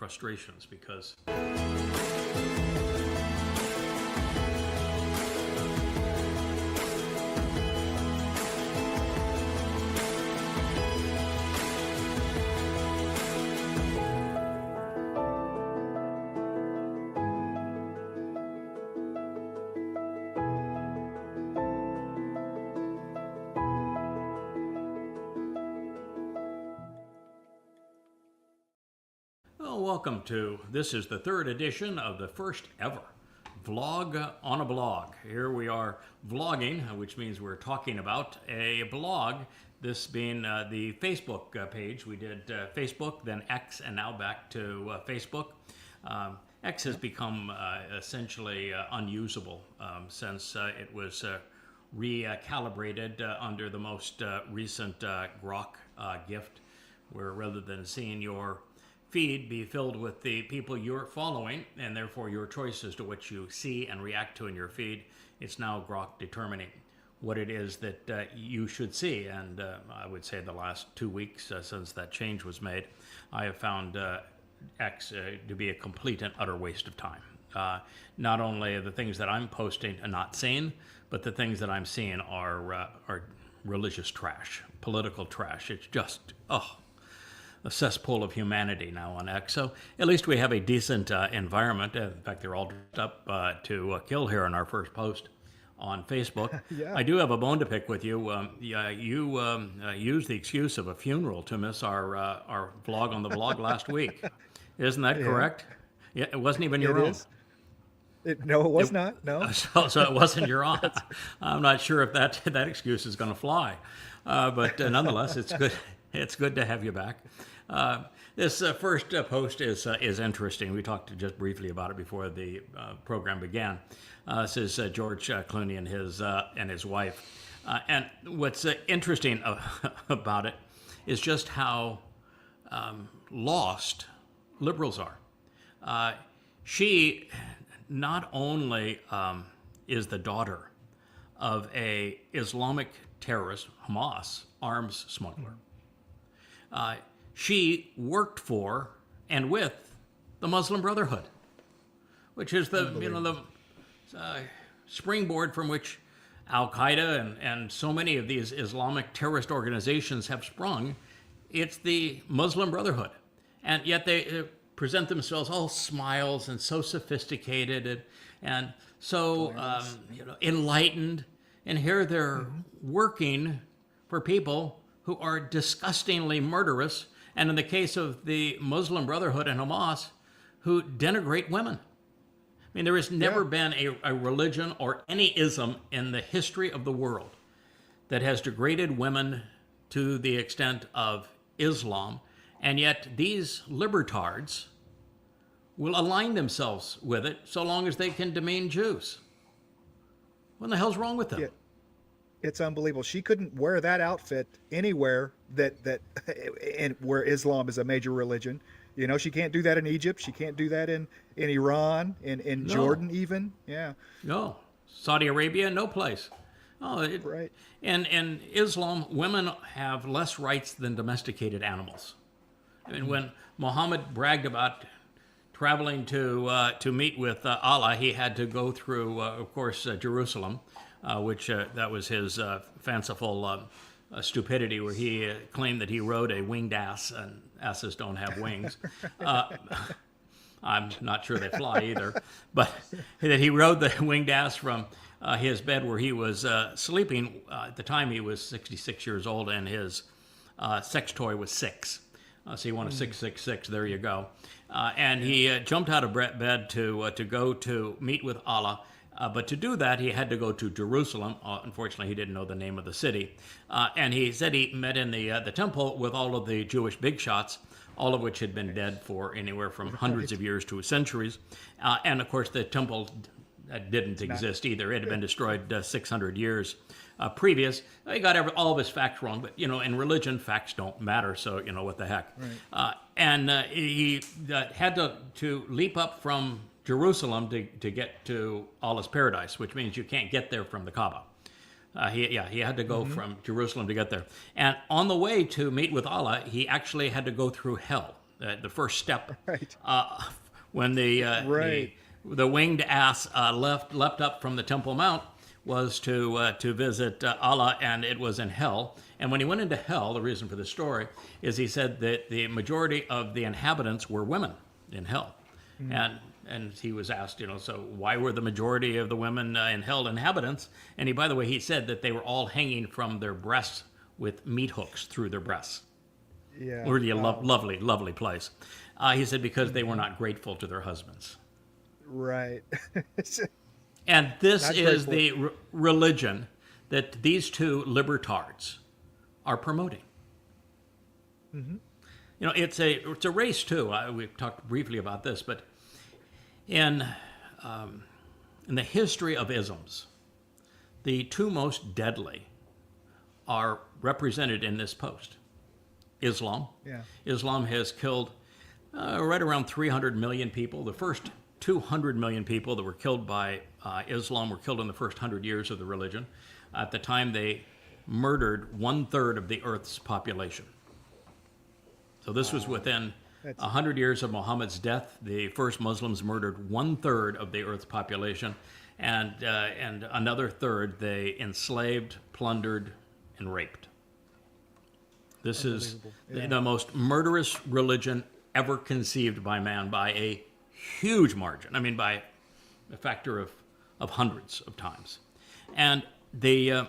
frustrations because this is the third edition of the first ever vlog on a blog. Here we are vlogging, which means we're talking about a blog, this being the Facebook page. We did Facebook, then X, and now back to Facebook. X has become essentially unusable since it was recalibrated under the most recent Grok gift, where rather than seeing your feed be filled with the people you're following, and therefore your choice as to what you see and react to in your feed, it's now Grok determining what it is that you should see. And I would say the last 2 weeks since that change was made, I have found X to be a complete and utter waste of time. Not only the things that I'm posting and not seeing, but the things that I'm seeing are religious trash, political trash. It's just, a cesspool of humanity now on X. So at least we have a decent environment. In fact, they're all dressed up to kill here in our first post on Facebook. Yeah. I do have a bone to pick with you. You used the excuse of a funeral to miss our vlog on the blog last week. Isn't that correct? Yeah, it wasn't even your own. No, it was not. No. So it wasn't your own. I'm not sure if that excuse is going to fly, but nonetheless, it's good. It's good to have you back. This first post is interesting. We talked just briefly about it before the program began. This is George Clooney and his wife. And what's interesting about it is just how lost liberals are. She not only is the daughter of a Islamic terrorist, Hamas, arms smuggler. She worked for and with the Muslim Brotherhood, which is the springboard from which Al Qaeda and so many of these Islamic terrorist organizations have sprung. It's the Muslim Brotherhood, and yet they present themselves all smiles and so sophisticated and so enlightened, and here they're working for people who are disgustingly murderous, and in the case of the Muslim Brotherhood and Hamas, who denigrate women. I mean, there has never been a religion or any ism in the history of the world that has degraded women to the extent of Islam, and yet these libertards will align themselves with it so long as they can demean Jews. What in the hell's wrong with them? Yeah. It's unbelievable. She couldn't wear that outfit anywhere and where Islam is a major religion. You know, she can't do that in Egypt. She can't do that in Iran, in Jordan even. Yeah. No. Saudi Arabia, no place. Right. In Islam, women have less rights than domesticated animals. I mean, when Muhammad bragged about traveling to meet with Allah, he had to go through, of course, Jerusalem. Which that was his fanciful stupidity, where he claimed that he rode a winged ass, and asses don't have wings. I'm not sure they fly either, but that he rode the winged ass from his bed where he was sleeping. At the time, he was 66 years old, and his sex toy was 6. So he won a 666. There you go. And he jumped out of bed to go to meet with Allah. But to do that, he had to go to Jerusalem. Unfortunately, he didn't know the name of the city. And he said he met in the temple with all of the Jewish big shots, all of which had been dead for anywhere from hundreds of years to centuries. And of course, the temple didn't exist either. It had been destroyed 600 years previous. He got all of his facts wrong, but in religion, facts don't matter. So what the heck? Right. And he had to leap up from Jerusalem to get to Allah's paradise, which means you can't get there from the Kaaba. He had to go from Jerusalem to get there. And on the way to meet with Allah, he actually had to go through hell. the first step. Right. When the Right. the winged ass leapt up from the Temple Mount was to visit Allah, and it was in hell. And when he went into hell, the reason for the story is he said that the majority of the inhabitants were women in hell, and he was asked, so why were the majority of the women in hell inhabitants? And he, by the way, he said that they were all hanging from their breasts with meat hooks through their breasts. Yeah. Really a lovely, lovely place. He said because they were not grateful to their husbands. Right. And this Not is grateful. the religion that these two libertards are promoting. It's a race too. We've talked briefly about this, but in the history of isms, the two most deadly are represented in this post. Islam. Yeah. Islam has killed right around 300 million people. The first 200 million people that were killed by Islam were killed in the first 100 years of the religion. At the time, they murdered 1/3 of the Earth's population. So this was within 100 years of Muhammad's death. The first Muslims murdered 1/3 of the Earth's population, and another third they enslaved, plundered, and raped. This is the most murderous religion ever conceived by man by a huge margin. I mean, by a factor of hundreds of times. And the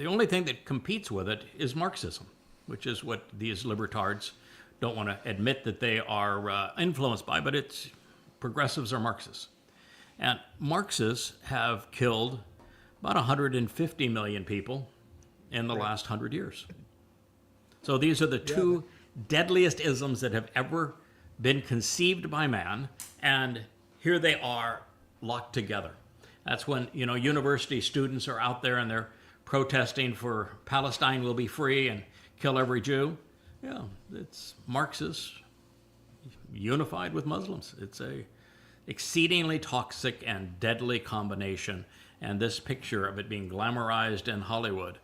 only thing that competes with it is Marxism, which is what these libertards don't want to admit that they are influenced by, but it's progressives are Marxists. And Marxists have killed about 150 million people in the last 100 years. So these are the two deadliest isms that have ever been conceived by man, and here they are locked together. That's when, university students are out there and they're protesting for Palestine will be free and kill every Jew. Yeah, it's Marxists unified with Muslims. It's a exceedingly toxic and deadly combination, and this picture of it being glamorized in Hollywood,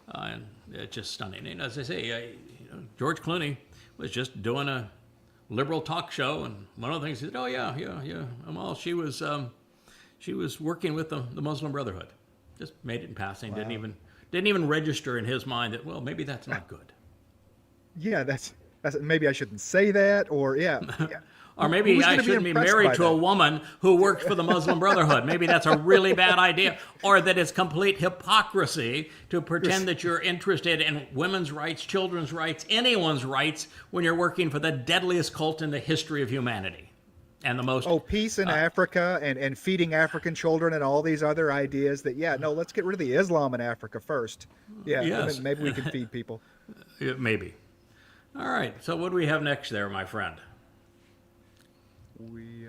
and it's just stunning. And as I say, George Clooney was just doing a liberal talk show, and one of the things he said, "Oh yeah, well, she was working with the Muslim Brotherhood." Just made it in passing. Wow. Didn't even register in his mind that, well, maybe that's not good. Yeah, that's maybe I shouldn't say that, or yeah. Or maybe Who's I gonna be shouldn't be impressed married by to a that? woman who worked for the Muslim Brotherhood. Maybe that's a really bad idea. Or that it's complete hypocrisy to pretend that you're interested in women's rights, children's rights, anyone's rights when you're working for the deadliest cult in the history of humanity. And the most... Peace in Africa and feeding African children and all these other ideas that, let's get rid of the Islam in Africa first. Yeah, Yes. maybe we can feed people. Maybe. All right. So what do we have next there, my friend? We,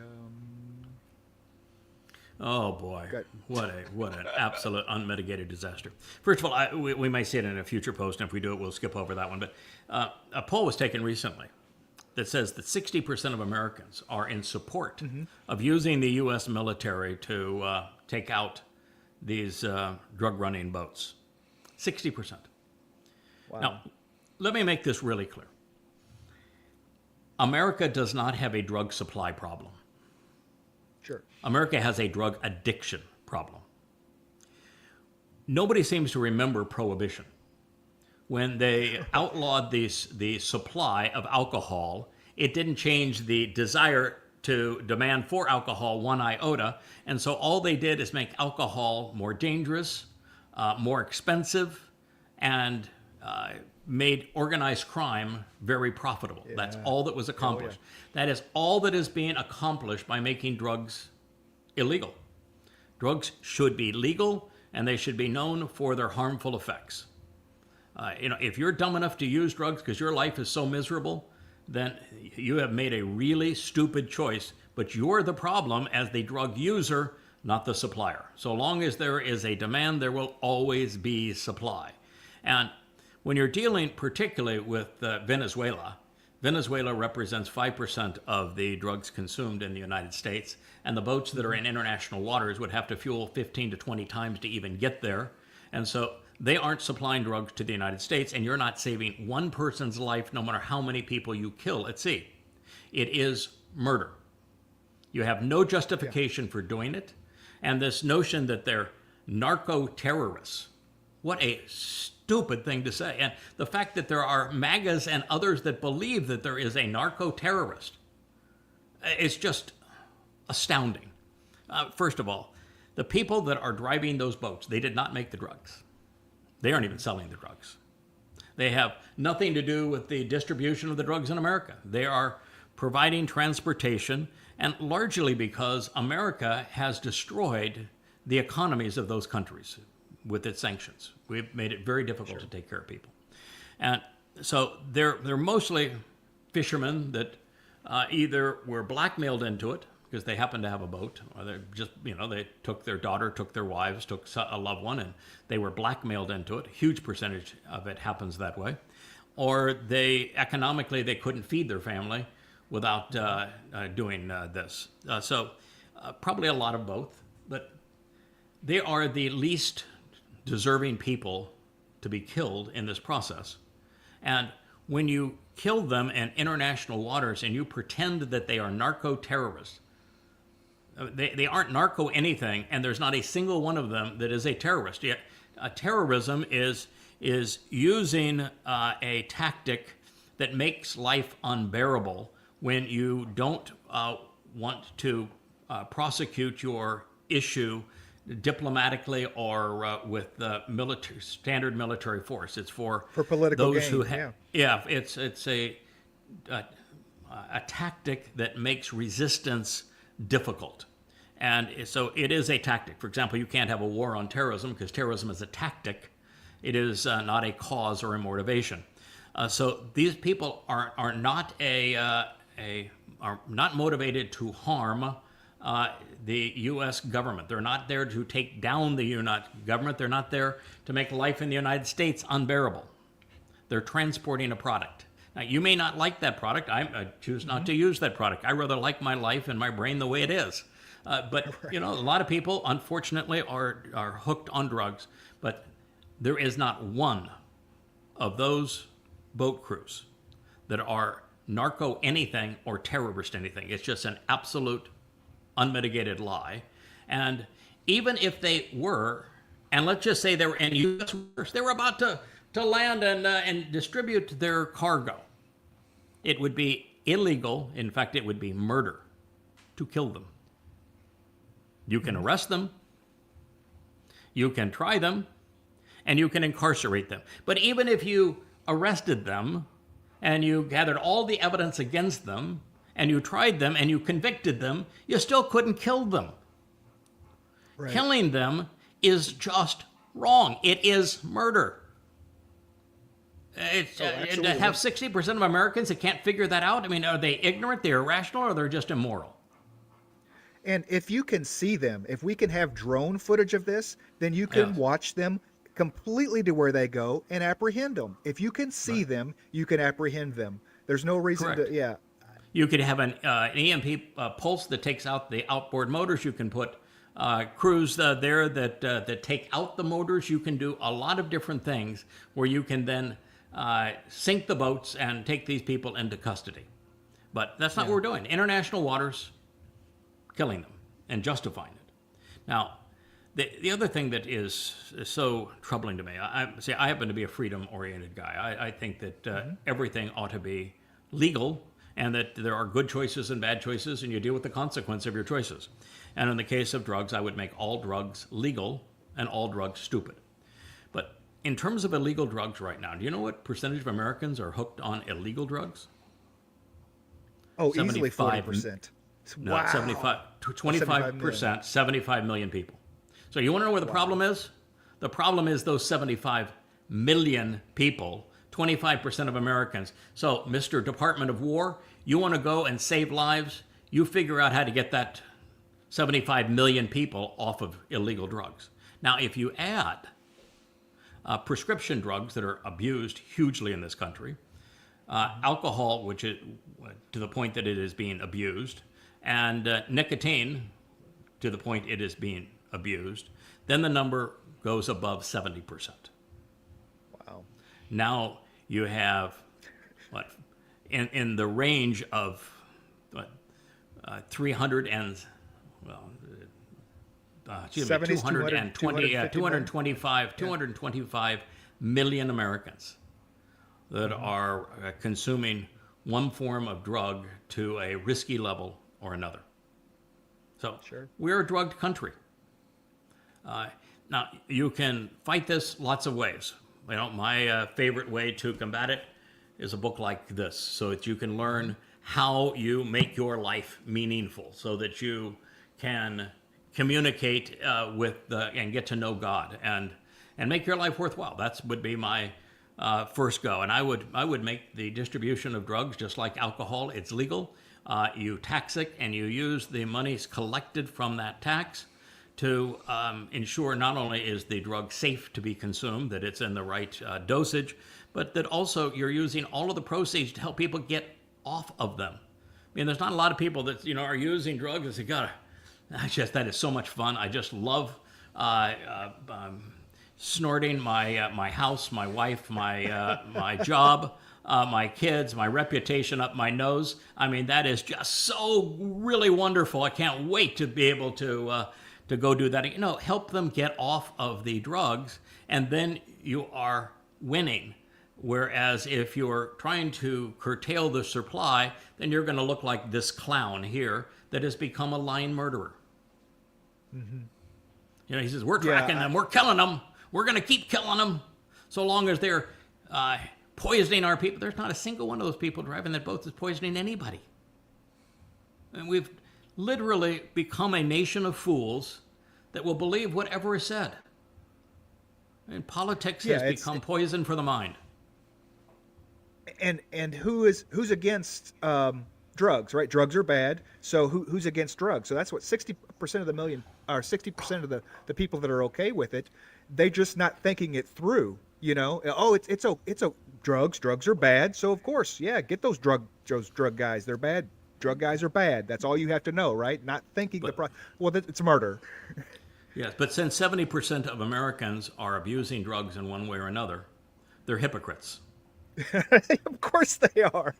Oh boy, Good. what an absolute unmitigated disaster. First of all, we may see it in a future post, and if we do it, we'll skip over that one. But a poll was taken recently that says that 60% of Americans are in support of using the U.S. military to take out these drug-running boats. 60%. wow. Now, let me make this really clear. America does not have a drug supply problem. Sure. America has a drug addiction problem. Nobody seems to remember Prohibition. When they outlawed the supply of alcohol, it didn't change the desire to demand for alcohol one iota, and so all they did is make alcohol more dangerous, more expensive, and made organized crime very profitable. That's all that was accomplished. That is all that is being accomplished by making drugs illegal. Drugs should be legal, and they should be known for their harmful effects. If you're dumb enough to use drugs because your life is so miserable, then you have made a really stupid choice, but you're the problem as the drug user, not the supplier. So long as there is a demand, there will always be supply. And when you're dealing particularly with Venezuela, Venezuela represents 5% of the drugs consumed in the United States, and the boats that are in international waters would have to fuel 15 to 20 times to even get there. And so They aren't supplying drugs to the United States, and you're not saving one person's life no matter how many people you kill at sea. It is murder. You have no justification for doing it. And this notion that they're narco-terrorists, what a stupid thing to say. And the fact that there are MAGAs and others that believe that there is a narco-terrorist, it's just astounding. First of all, the people that are driving those boats, they did not make the drugs. They aren't even selling the drugs. They have nothing to do with the distribution of the drugs in America. They are providing transportation, and largely because America has destroyed the economies of those countries with its sanctions. We've made it very difficult to take care of people. And so they're mostly fishermen that either were blackmailed into it because they happened to have a boat, or they just, they took their daughter, took their wives, took a loved one, and they were blackmailed into it. A huge percentage of it happens that way. Or economically, they couldn't feed their family without doing this. So probably a lot of both, but they are the least deserving people to be killed in this process. And when you kill them in international waters and you pretend that they are narco-terrorists, they aren't narco anything, and there's not a single one of them that is a terrorist. Yet, terrorism is using a tactic that makes life unbearable when you don't want to prosecute your issue diplomatically or with standard military force. It's for political those gain, who it's a tactic that makes resistance difficult. And so it is a tactic. For example, you can't have a war on terrorism because terrorism is a tactic. It is not a cause or a motivation. So these people are not are not motivated to harm the U.S. government. They're not there to take down the U.S. government. They're not there to make life in the United States unbearable. They're transporting a product. Now, you may not like that product. I choose not to use that product. I rather like my life and my brain the way it is. But a lot of people, unfortunately, are hooked on drugs. But there is not one of those boat crews that are narco anything or terrorist anything. It's just an absolute unmitigated lie. And even if they were, and let's just say they were in U.S. waters, they were about to land and distribute their cargo, it would be illegal. In fact, it would be murder to kill them. You can arrest them, you can try them, and you can incarcerate them. But even if you arrested them and you gathered all the evidence against them and you tried them and you convicted them, you still couldn't kill them. Right. Killing them is just wrong. It is murder. To have 60% of Americans that can't figure that out, I mean, are they ignorant, they're irrational, or they're just immoral? And if you can see them, if we can have drone footage of this, then you can watch them completely to where they go and apprehend them. If you can see them, you can apprehend them. There's no reason to, You could have an EMP pulse that takes out the outboard motors. You can put crews there that take out the motors. You can do a lot of different things where you can then sink the boats and take these people into custody. But that's not what we're doing. International waters, killing them and justifying it. Now, the other thing that is so troubling to me, I happen to be a freedom-oriented guy. I think that everything ought to be legal and that there are good choices and bad choices, and you deal with the consequence of your choices. And in the case of drugs, I would make all drugs legal and all drugs stupid. But in terms of illegal drugs right now, do you know what percentage of Americans are hooked on illegal drugs? Oh, easily 40%. No, wow. 25%, 75 million people. So you want to know where the problem is? The problem is those 75 million people, 25% of Americans. So, Mr. Department of War, you want to go and save lives? You figure out how to get that 75 million people off of illegal drugs. Now, if you add prescription drugs that are abused hugely in this country, alcohol, which is to the point that it is being abused, and nicotine to the point it is being abused, then the number goes above 70%. Now you have what in the range of what 300 and well excuse me 70s, 225 million Americans that are consuming one form of drug to a risky level or another. So Sure. we're a drugged country. Now you can fight this lots of ways. You know, my favorite way to combat it is a book like this, so that you can learn how you make your life meaningful, so that you can communicate and get to know God and make your life worthwhile. That would be my first go. And I would make the distribution of drugs just like alcohol. It's legal. You tax it, and you use the monies collected from that tax to ensure not only is the drug safe to be consumed, that it's in the right dosage, but that also you're using all of the proceeds to help people get off of them. I mean, there's not a lot of people that are using drugs and say, God, that is so much fun. I just love snorting my house, my wife, my job, my kids, my reputation up my nose. I mean, that is just so really wonderful. I can't wait to be able to go do that. Help them get off of the drugs, and then you are winning. Whereas if you're trying to curtail the supply, then you're going to look like this clown here that has become a lying murderer. Mm-hmm. He says, we're tracking them, we're killing them, we're going to keep killing them so long as they're poisoning our people. There's not a single one of those people driving that boat that's poisoning anybody. And we've literally become a nation of fools that will believe whatever is said. And politics has become poison for the mind. And who's against drugs, right? Drugs are bad. So who's against drugs? So that's what 60% of the million, or 60% of the people that are okay with it, they just not thinking it through. Oh, it's drugs are bad. So of course, get those drug guys. They're bad. Drug guys are bad. That's all you have to know, right? Not thinking it's murder. Yes, but since 70% of Americans are abusing drugs in one way or another, they're hypocrites. Of course they are.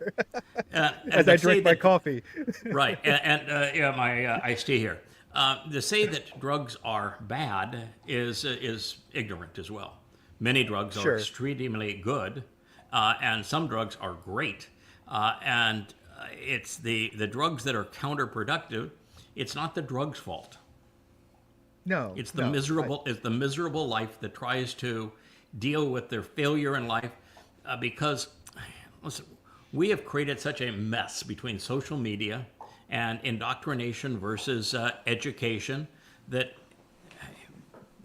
As I drink my coffee. Right, and my iced tea here. To say that drugs are bad is ignorant as well. Many drugs are extremely good, and some drugs are great. And it's the drugs that are counterproductive. It's not the drug's fault. No, it's the miserable life that tries to deal with their failure in life, because listen, we have created such a mess between social media and indoctrination versus education,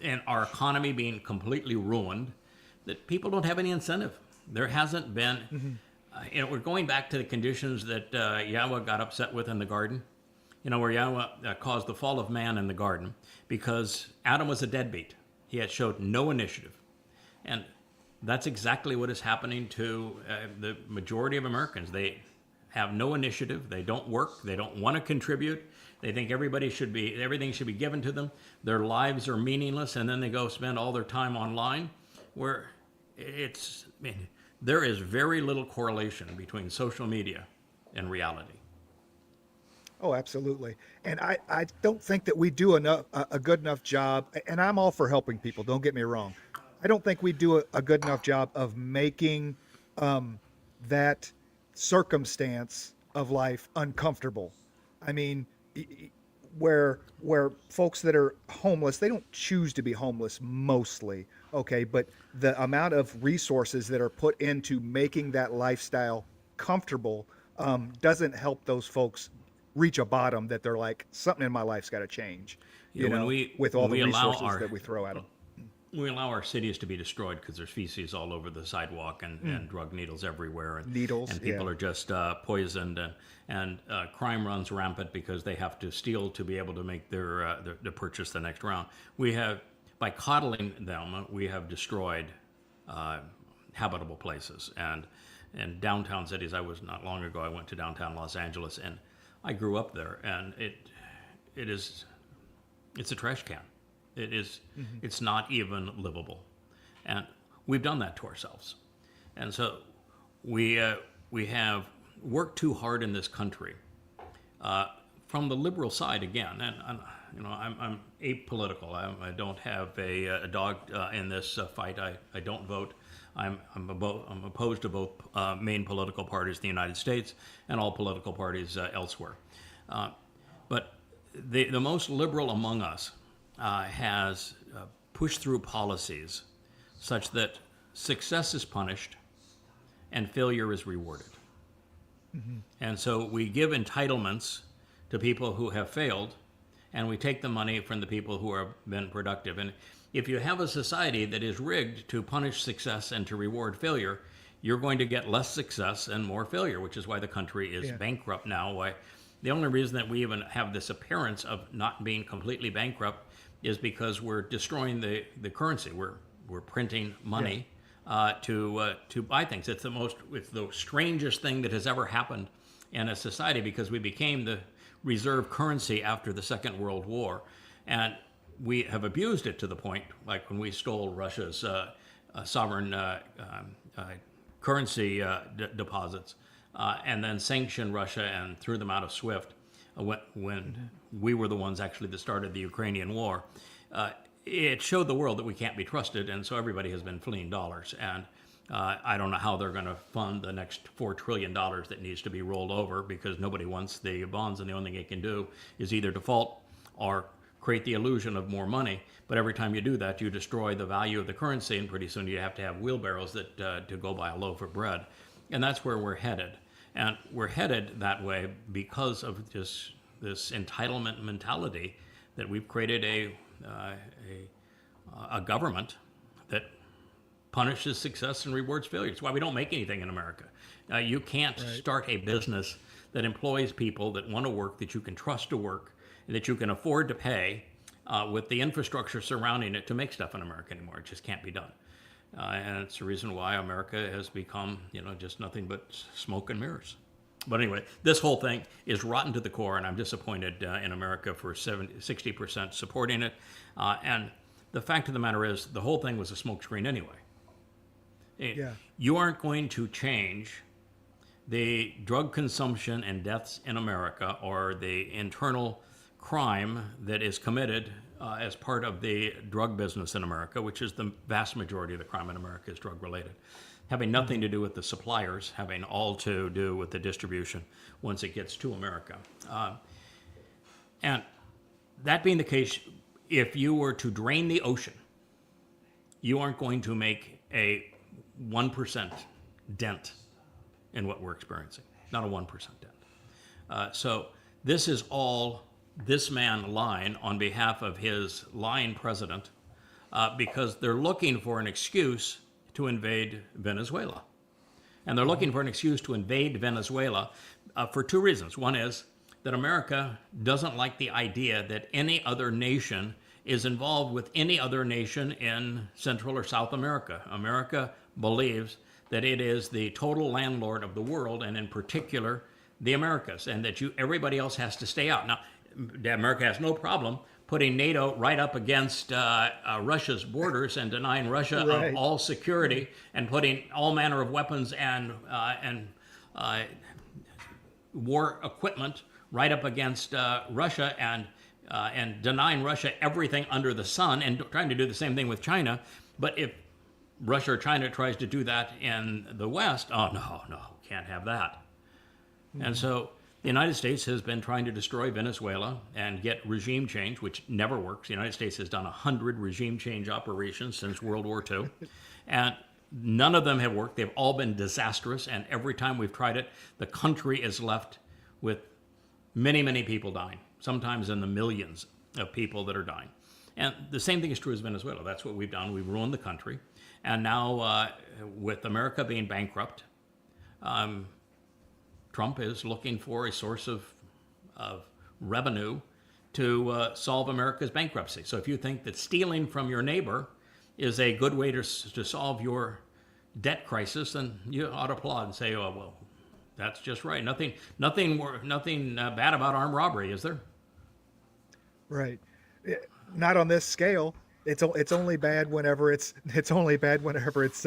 and our economy being completely ruined, that people don't have any incentive. There hasn't been, we're going back to the conditions that Yahweh got upset with in the garden. Where Yahweh caused the fall of man in the garden because Adam was a deadbeat. He had showed no initiative. And that's exactly what is happening to the majority of Americans. They have no initiative. They don't work. They don't want to contribute. They think everything should be given to them. Their lives are meaningless, and then they go spend all their time online, where there is very little correlation between social media and reality. Oh, absolutely. And I don't think that we do a good enough job, and I'm all for helping people, don't get me wrong. I don't think we do a good enough job of making that circumstance of life uncomfortable. I mean, where folks that are homeless, they don't choose to be homeless mostly, okay? But the amount of resources that are put into making that lifestyle comfortable doesn't help those folks reach a bottom that they're like, something in my life's got to change. With all the resources that we throw at them. We allow our cities to be destroyed because there's feces all over the sidewalk and drug needles everywhere. And people are just poisoned, and crime runs rampant because they have to steal to be able to make their to purchase the next round. We have, by coddling them, we have destroyed habitable places and downtown cities. Not long ago, I went to downtown Los Angeles, and I grew up there, and it's a trash can. It is. It's not even livable, and we've done that to ourselves. And so we have worked too hard in this country from the liberal side again, and I'm apolitical. I don't have a dog in this fight. I don't vote. I'm opposed to both main political parties in the United States and all political parties elsewhere. But the most liberal among us has pushed through policies such that success is punished and failure is rewarded. Mm-hmm. And so we give entitlements to people who have failed, and we take the money from the people who have been productive. And if you have a society that is rigged to punish success and to reward failure, you're going to get less success and more failure, which is why the country is bankrupt now. Why the only reason that we even have this appearance of not being completely bankrupt is because we're destroying the currency. We're printing money to buy things. It's the strangest thing that has ever happened in a society, because we became the reserve currency after the Second World War, and we have abused it to the point, like when we stole Russia's sovereign currency deposits, and then sanctioned Russia and threw them out of SWIFT when we were the ones actually that started the Ukrainian war. It showed the world that we can't be trusted, and so everybody has been fleeing dollars. And I don't know how they're going to fund the next $4 trillion that needs to be rolled over, because nobody wants the bonds, and the only thing they can do is either default or create the illusion of more money. But every time you do that, you destroy the value of the currency, and pretty soon you have to have wheelbarrows that to go buy a loaf of bread. And that's where we're headed. And we're headed that way because of this entitlement mentality that we've created a government that punishes success and rewards failure. It's why we don't make anything in America. You can't start a business that employs people that want to work, that you can trust to work, that you can afford to pay with the infrastructure surrounding it to make stuff in America anymore. It just can't be done. And it's the reason why America has become, just nothing but smoke and mirrors. But anyway, this whole thing is rotten to the core, and I'm disappointed in America for 60% supporting it. And the fact of the matter is, the whole thing was a smokescreen anyway. You aren't going to change the drug consumption and deaths in America, or the internal crime that is committed as part of the drug business in America, which is the vast majority of the crime in America is drug related, having nothing to do with the suppliers, having all to do with the distribution once it gets to America. And that being the case, if you were to drain the ocean, you aren't going to make a 1% dent in what we're experiencing, not a 1% dent. So this is all this man lying on behalf of his lying president because they're looking for an excuse to invade Venezuela. And they're looking for an excuse to invade Venezuela for two reasons. One is that America doesn't like the idea that any other nation is involved with any other nation in Central or South America. America believes that it is the total landlord of the world, and in particular, the Americas, and that everybody else has to stay out. Now, America has no problem putting NATO right up against Russia's borders and denying Russia of all security, and putting all manner of weapons and war equipment right up against Russia, and denying Russia everything under the sun, and trying to do the same thing with China. But if Russia or China tries to do that in the West, oh, no, can't have that. Mm-hmm. And so the United States has been trying to destroy Venezuela and get regime change, which never works. The United States has done 100 regime change operations since World War II, and none of them have worked. They've all been disastrous, and every time we've tried it, the country is left with many, many people dying, sometimes in the millions of people that are dying. And the same thing is true as Venezuela. That's what we've done. We've ruined the country. And now, with America being bankrupt, Trump is looking for a source of revenue to solve America's bankruptcy. So if you think that stealing from your neighbor is a good way to solve your debt crisis, then you ought to applaud and say, oh, well, that's just right. Nothing bad about armed robbery, is there? Right. Not on this scale. It's only bad whenever it's only bad whenever it's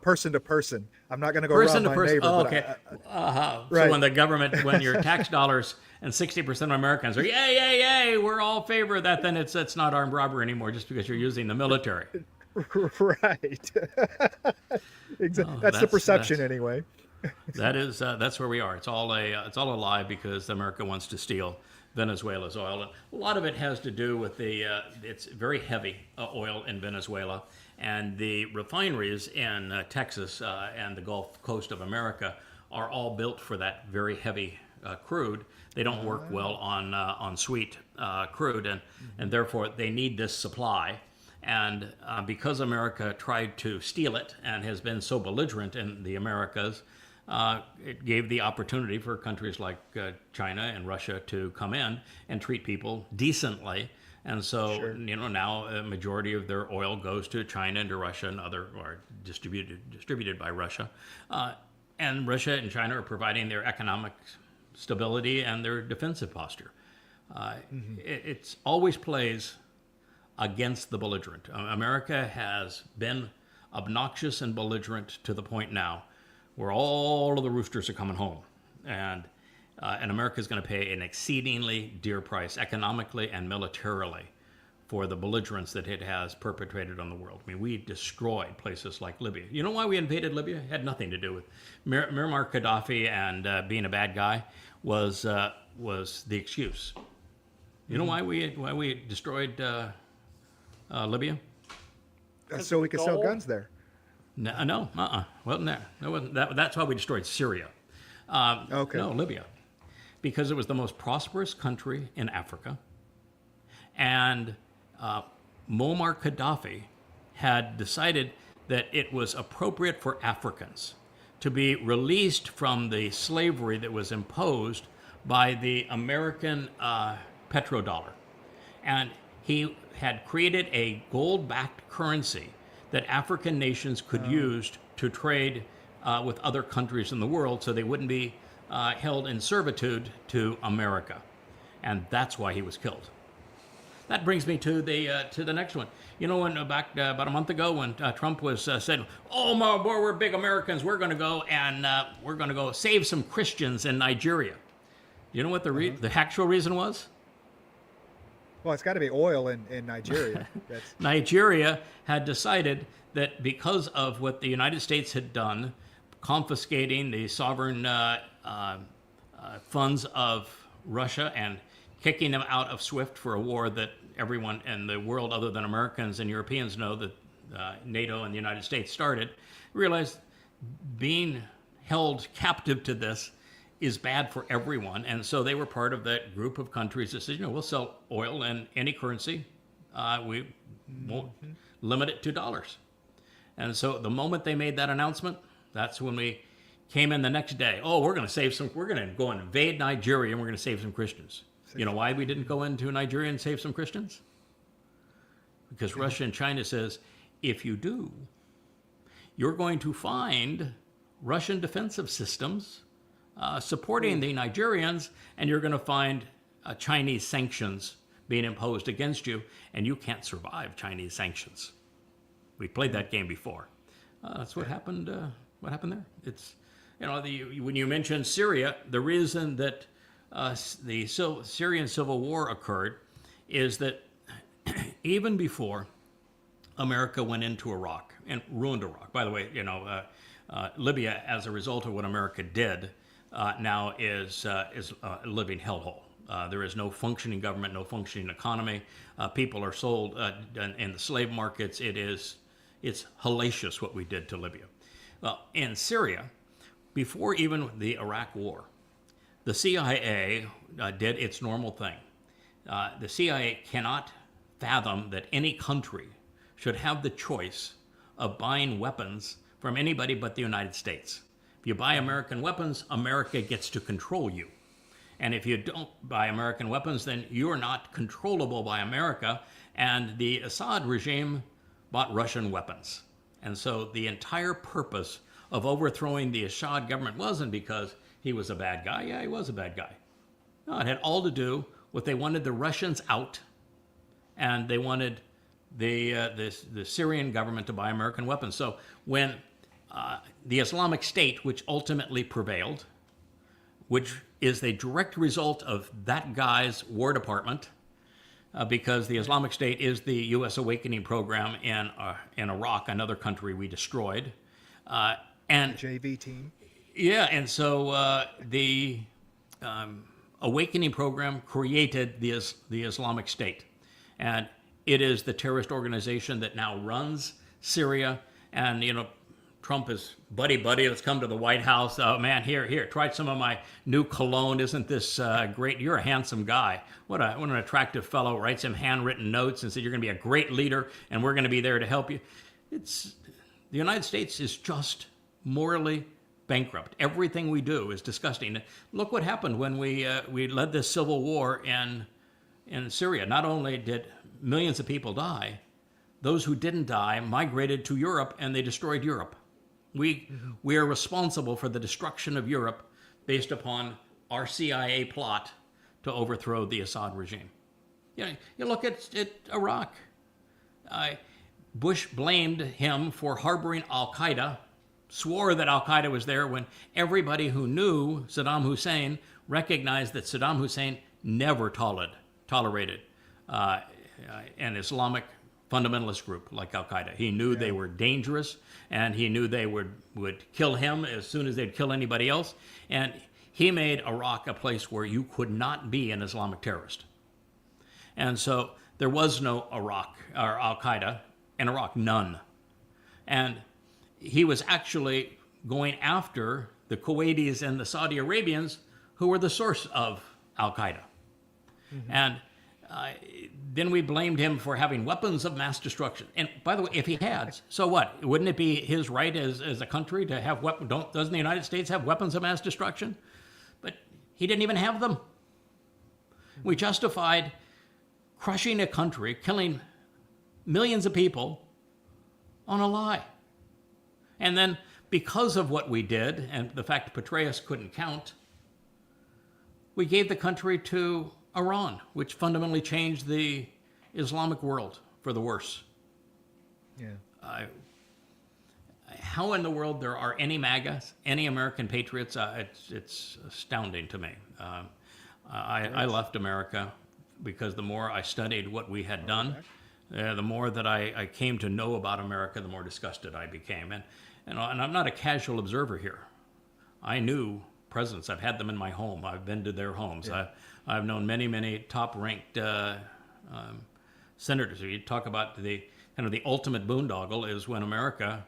person to person. I'm not going to go Person rob to my person. neighbor, Oh, but okay. So right. when the government, when your tax dollars and 60% of Americans are yay, yay, yay, we're all favor that, then it's not armed robbery anymore just because you're using the military. Right. Oh, That's the perception anyway. that's where we are. It's all a lie because America wants to steal Venezuela's oil. And a lot of it has to do with it's very heavy oil in Venezuela, and the refineries in Texas and the Gulf Coast of America are all built for that very heavy crude. They don't work well on sweet crude, and therefore they need this supply. And because America tried to steal it and has been so belligerent in the Americas, it gave the opportunity for countries like China and Russia to come in and treat people decently. And so, Sure. now a majority of their oil goes to China and to Russia and or distributed by Russia. And Russia and China are providing their economic stability and their defensive posture. It's always plays against the belligerent. America has been obnoxious and belligerent to the point now where all of the roosters are coming home, and America is going to pay an exceedingly dear price economically and militarily for the belligerence that it has perpetrated on the world. I mean, we destroyed places like Libya. You know why we invaded Libya? It had nothing to do with Muammar Gaddafi and being a bad guy was the excuse. You know why we destroyed Libya? So we could sell Gold? guns there. No, wasn't there? No, wasn't that. That's why we destroyed Syria. Okay. No, Libya, because it was the most prosperous country in Africa, and Muammar Gaddafi had decided that it was appropriate for Africans to be released from the slavery that was imposed by the American petrodollar, and he had created a gold-backed currency that African nations could use to trade with other countries in the world so they wouldn't be held in servitude to America. And that's why he was killed. That brings me to the next one. You know, when back about a month ago when Trump was said, "Oh my boy, we're big Americans. We're going to go and we're going to go save some Christians in Nigeria." You know what the actual reason was? Well, it's got to be oil in Nigeria. That's Nigeria had decided that because of what the United States had done, confiscating the sovereign funds of Russia and kicking them out of SWIFT for a war that everyone in the world other than Americans and Europeans know that NATO and the United States started, realized being held captive to this is bad for everyone. And so they were part of that group of countries that said, we'll sell oil in any currency. We won't limit it to dollars. And so the moment they made that announcement, that's when we came in the next day. Oh, we're going to go and invade Nigeria and we're going to save some Christians. You know why we didn't go into Nigeria and save some Christians? Because Russia and China says, if you do, you're going to find Russian defensive systems supporting the Nigerians, and you're going to find Chinese sanctions being imposed against you, and you can't survive Chinese sanctions. We played that game before. That's what happened. What happened there? It's when you mentioned Syria, the reason that the Syrian civil war occurred is that even before America went into Iraq and ruined Iraq. By the way, Libya, as a result of what America did, now is a living hellhole. There is no functioning government, no functioning economy. People are sold in the slave markets. It's hellacious what we did to Libya. Well, in Syria, before even the Iraq War, the CIA did its normal thing. The CIA cannot fathom that any country should have the choice of buying weapons from anybody but the United States. If you buy American weapons, America gets to control you. And if you don't buy American weapons, then you're not controllable by America. And the Assad regime bought Russian weapons. And so the entire purpose of overthrowing the Assad government wasn't because he was a bad guy. Yeah, he was a bad guy. No, it had all to do with they wanted the Russians out, and they wanted the Syrian government to buy American weapons. So when the Islamic State, which ultimately prevailed, which is a direct result of that guy's War Department, because the Islamic State is the U.S. awakening program in Iraq, another country we destroyed, and JV team. yeah, and so the awakening program created the Islamic State, and it is the terrorist organization that now runs Syria. And Trump is buddy. Let's come to the White House. Oh man, here, try some of my new cologne. Isn't this great? You're a handsome guy. What an attractive fellow. Writes him handwritten notes and said you're going to be a great leader, and we're going to be there to help you. The United States is just morally bankrupt. Everything we do is disgusting. Look what happened when we led this civil war in Syria. Not only did millions of people die, those who didn't die migrated to Europe, and they destroyed Europe. We are responsible for the destruction of Europe based upon our CIA plot to overthrow the Assad regime. You look at Iraq. Bush blamed him for harboring Al-Qaeda, swore that Al-Qaeda was there when everybody who knew Saddam Hussein recognized that Saddam Hussein never tolerated an Islamic fundamentalist group like Al-Qaeda. He knew they were dangerous, and he knew they would kill him as soon as they'd kill anybody else. And he made Iraq a place where you could not be an Islamic terrorist. And so there was no Iraq or Al-Qaeda in Iraq, none. And he was actually going after the Kuwaitis and the Saudi Arabians, who were the source of Al-Qaeda. And then we blamed him for having weapons of mass destruction. And by the way, if he had, so what? Wouldn't it be his right as a country to have weapons? Doesn't the United States have weapons of mass destruction? But he didn't even have them. We justified crushing a country, killing millions of people on a lie. And then because of what we did and the fact that Petraeus couldn't count, we gave the country to Iran, which fundamentally changed the Islamic world for the worse. Yeah. How in the world there are any MAGAs, any American patriots? It's astounding to me. I left America because the more I studied what we had done, the more that I came to know about America, the more disgusted I became. And I'm not a casual observer here. I knew presidents. I've had them in my home. I've been to their homes. Yeah. I've known many top-ranked senators. You talk about the kind of the ultimate boondoggle is when America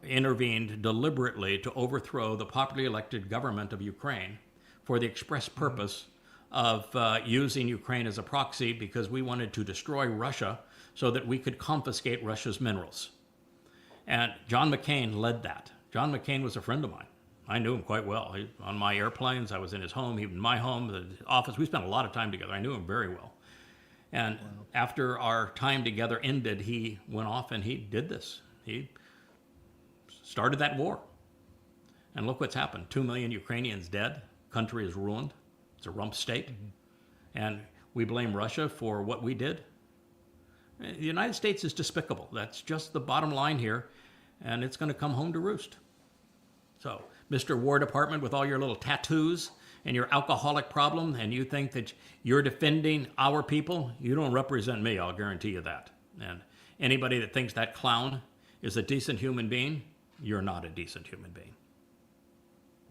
intervened deliberately to overthrow the popularly elected government of Ukraine for the express purpose of using Ukraine as a proxy because we wanted to destroy Russia so that we could confiscate Russia's minerals. And John McCain led that. John McCain was a friend of mine. I knew him quite well. On my airplanes, I was in his home, he was in my home, the office. We spent a lot of time together. I knew him very well. And after our time together ended, he went off and he did this. He started that war. And look what's happened. 2 million Ukrainians dead. Country is ruined. It's a rump state. And we blame Russia for what we did. The United States is despicable. That's just the bottom line here. And it's going to come home to roost. So, Mr. War Department, with all your little tattoos and your alcoholic problem, and you think that you're defending our people, you don't represent me, I'll guarantee you that. And anybody that thinks that clown is a decent human being, you're not a decent human being.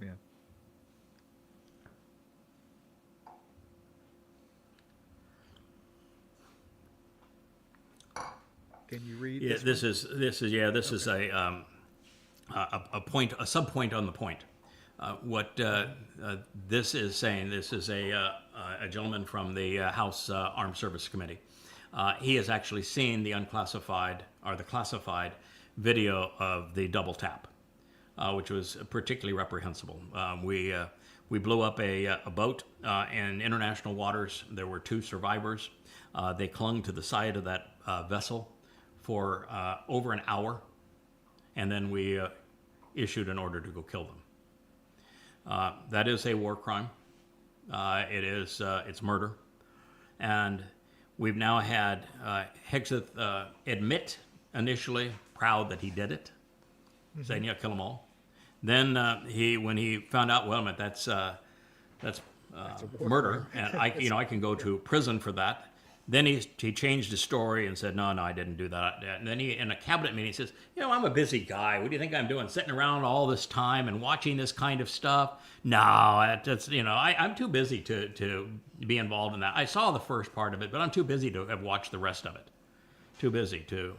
Yeah. Can you read? Yeah, this is a point, a sub-point on the point. What this is saying, this is a gentleman from the House Armed Services Committee. He has actually seen the unclassified or the classified video of the double tap, which was particularly reprehensible. We blew up a boat in international waters. There were 2 survivors. They clung to the side of that vessel for over an hour, and then we issued an order to go kill them. That is a war crime. It's murder. And We've now had Hegseth admit initially, proud that he did it, saying, "Yeah, kill them all." Then when he found out, well, a minute, that's murder, and I can go to prison for that. Then he changed his story and said, no, I didn't do that. And then in a cabinet meeting, he says, I'm a busy guy. What do you think I'm doing, sitting around all this time and watching this kind of stuff? No, I'm too busy to be involved in that. I saw the first part of it, but I'm too busy to have watched the rest of it. Too busy to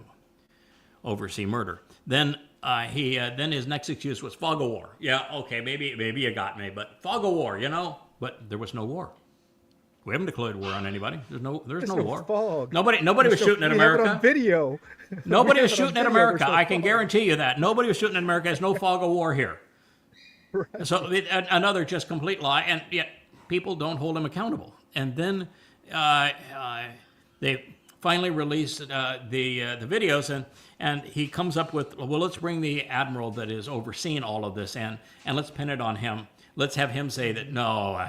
oversee murder. Then then his next excuse was fog of war. Yeah, okay, maybe you got me, but fog of war, But there was no war. We haven't declared war on anybody. There's no war. Fog. Nobody was shooting at America. We have it on video. Nobody was shooting at America. I can guarantee you that. Nobody was shooting at America. There's no fog of war here. Right. So another just complete lie, and yet people don't hold him accountable. And then they finally released the videos, and he comes up with, well, let's bring the admiral that is overseeing all of this and let's pin it on him. Let's have him say that, no,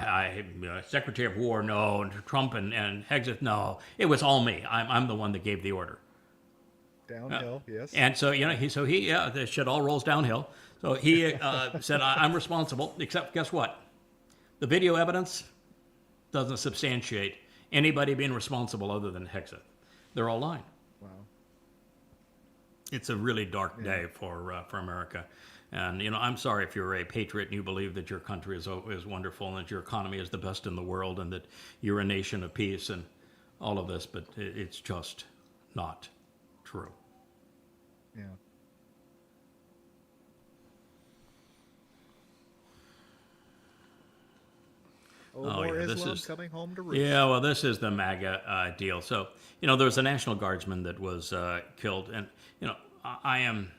Secretary of War, no, Trump and Hegseth, no. It was all me. I'm the one that gave the order. Downhill, yes. And so, the shit all rolls downhill. So he said, I'm responsible, except guess what? The video evidence doesn't substantiate anybody being responsible other than Hegseth. They're all lying. Wow. It's a really dark day for America. And, I'm sorry if you're a patriot and you believe that your country is wonderful and that your economy is the best in the world and that you're a nation of peace and all of this, but it's just not true. Yeah. More Islam coming home to roost. Yeah, well, this is the MAGA deal. So, there was a National Guardsman that was killed, and, I am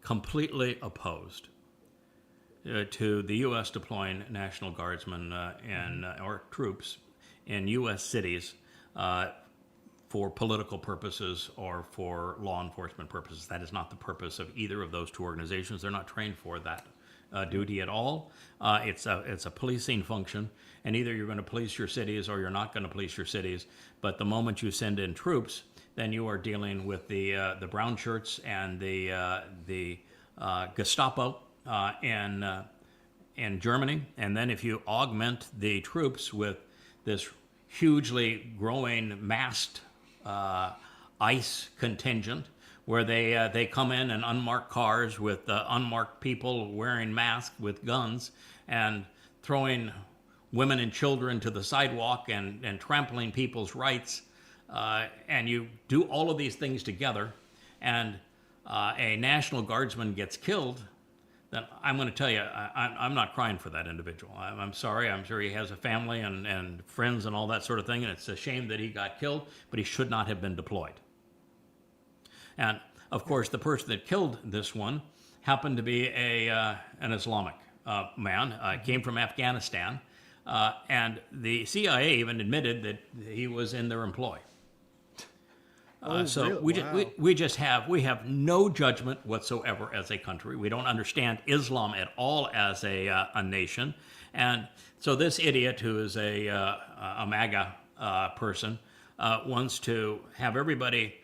completely opposed to the U.S. deploying National Guardsmen or troops in U.S. cities for political purposes or for law enforcement purposes. That is not the purpose of either of those two organizations. They're not trained for that duty at all. It's a policing function, and either you're going to police your cities or you're not going to police your cities. But the moment you send in troops, then you are dealing with the brown shirts and the Gestapo in Germany. And then if you augment the troops with this hugely growing massed ICE contingent, where they come in unmarked cars with unmarked people wearing masks with guns and throwing women and children to the sidewalk and trampling people's rights, and you do all of these things together, and a National Guardsman gets killed, then I'm going to tell you, I'm not crying for that individual. I'm sorry. I'm sure he has a family and friends and all that sort of thing, and it's a shame that he got killed, but he should not have been deployed. And, of course, the person that killed this one happened to be an Islamic man, came from Afghanistan, and the CIA even admitted that he was in their employ. So really? we have no judgment whatsoever as a country. We don't understand Islam at all as a nation. And so this idiot who is a MAGA person wants to have everybody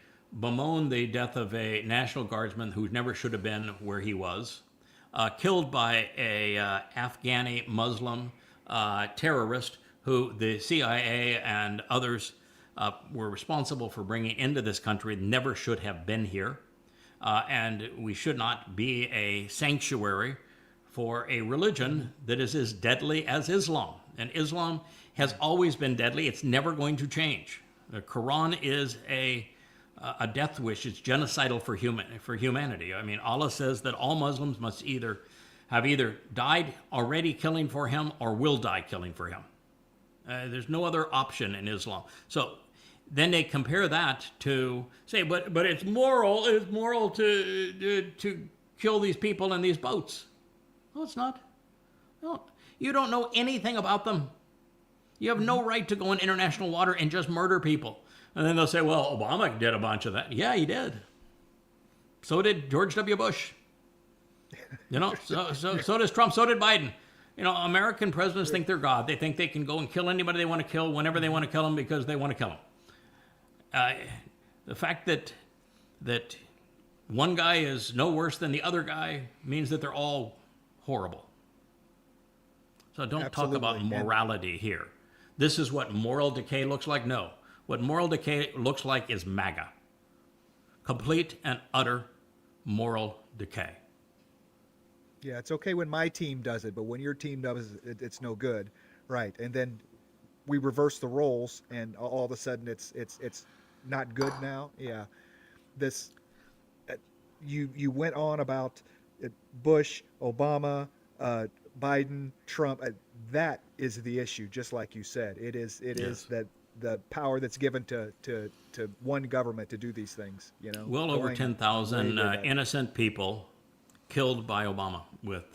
bemoan the death of a National Guardsman who never should have been where he was, killed by a Afghani Muslim terrorist who the CIA and others were responsible for bringing into this country, never should have been here. And we should not be a sanctuary for a religion that is as deadly as Islam. And Islam has always been deadly. It's never going to change. The Quran is a death wish. It's genocidal for humanity. I mean, Allah says that all Muslims must have either died already killing for him or will die killing for him. There's no other option in Islam. So then they compare that to say, but it's moral. It's moral to kill these people in these boats. No, it's not. No, you don't know anything about them. You have no right to go in international water and just murder people. And then they'll say, well, Obama did a bunch of that. Yeah, he did. So did George W. Bush. So does Trump. So did Biden. American presidents think they're God. They think they can go and kill anybody they want to kill whenever they want to kill them because they want to kill them. the fact that one guy is no worse than the other guy means that they're all horrible. So don't talk about Absolutely. morality here. This is what moral decay looks like? No. What moral decay looks like is MAGA. Complete and utter moral decay. Yeah, it's okay when my team does it, but when your team does it, it's no good, right? And then we reverse the roles, and all of a sudden it's not good now. Yeah, this you went on about Bush, Obama, Biden, Trump. That is the issue, just like you said. It is Yes. that the power that's given to one government to do these things. Well over going 10,000 way back. innocent people killed by Obama with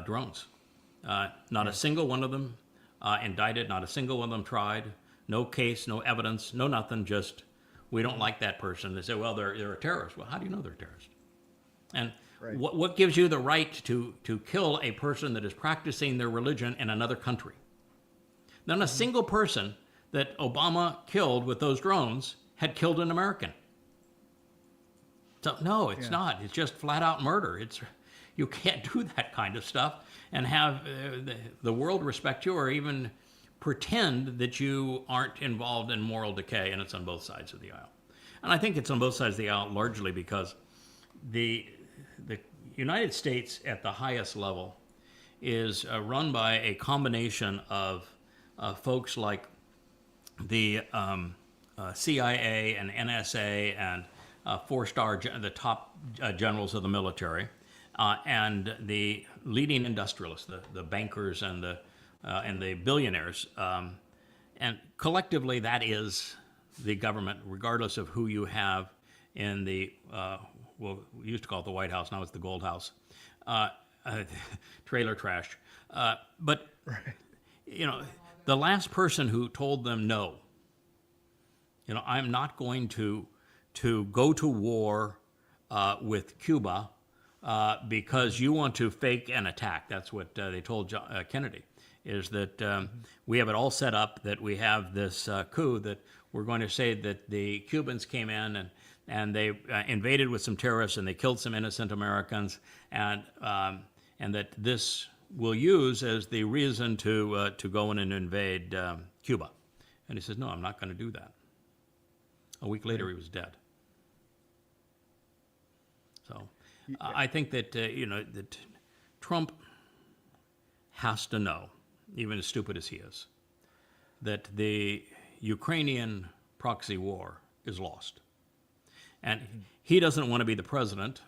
drones. Not a single one of them indicted, not a single one of them tried. No case, no evidence, no nothing, just we don't like that person. They say, well, they're a terrorist. Well, how do you know they're a terrorist? And Right. what gives you the right to kill a person that is practicing their religion in another country? Not a single person that Obama killed with those drones had killed an American. So no, it's Yeah. not. It's just flat out murder. You can't do that kind of stuff and have the world respect you or even pretend that you aren't involved in moral decay, and it's on both sides of the aisle. And I think it's on both sides of the aisle largely because the United States at the highest level is run by a combination of folks like the CIA and NSA and the top generals of the military, and the leading industrialists, the bankers and the billionaires, and collectively that is the government, regardless of who you have in the well, we used to call it the White House, now it's the Gold House, trailer trash. But the last person who told them no, I'm not going to go to war with Cuba because you want to fake an attack. That's what they told Kennedy, is that we have it all set up, that we have this coup, that we're going to say that the Cubans came in and they invaded with some terrorists and they killed some innocent Americans, and that this will use as the reason to go in and invade Cuba. And he says, no, I'm not going to do that. A week later, he was dead. So I think that, that Trump has to know, even as stupid as he is, that the Ukrainian proxy war is lost. And he doesn't want to be the president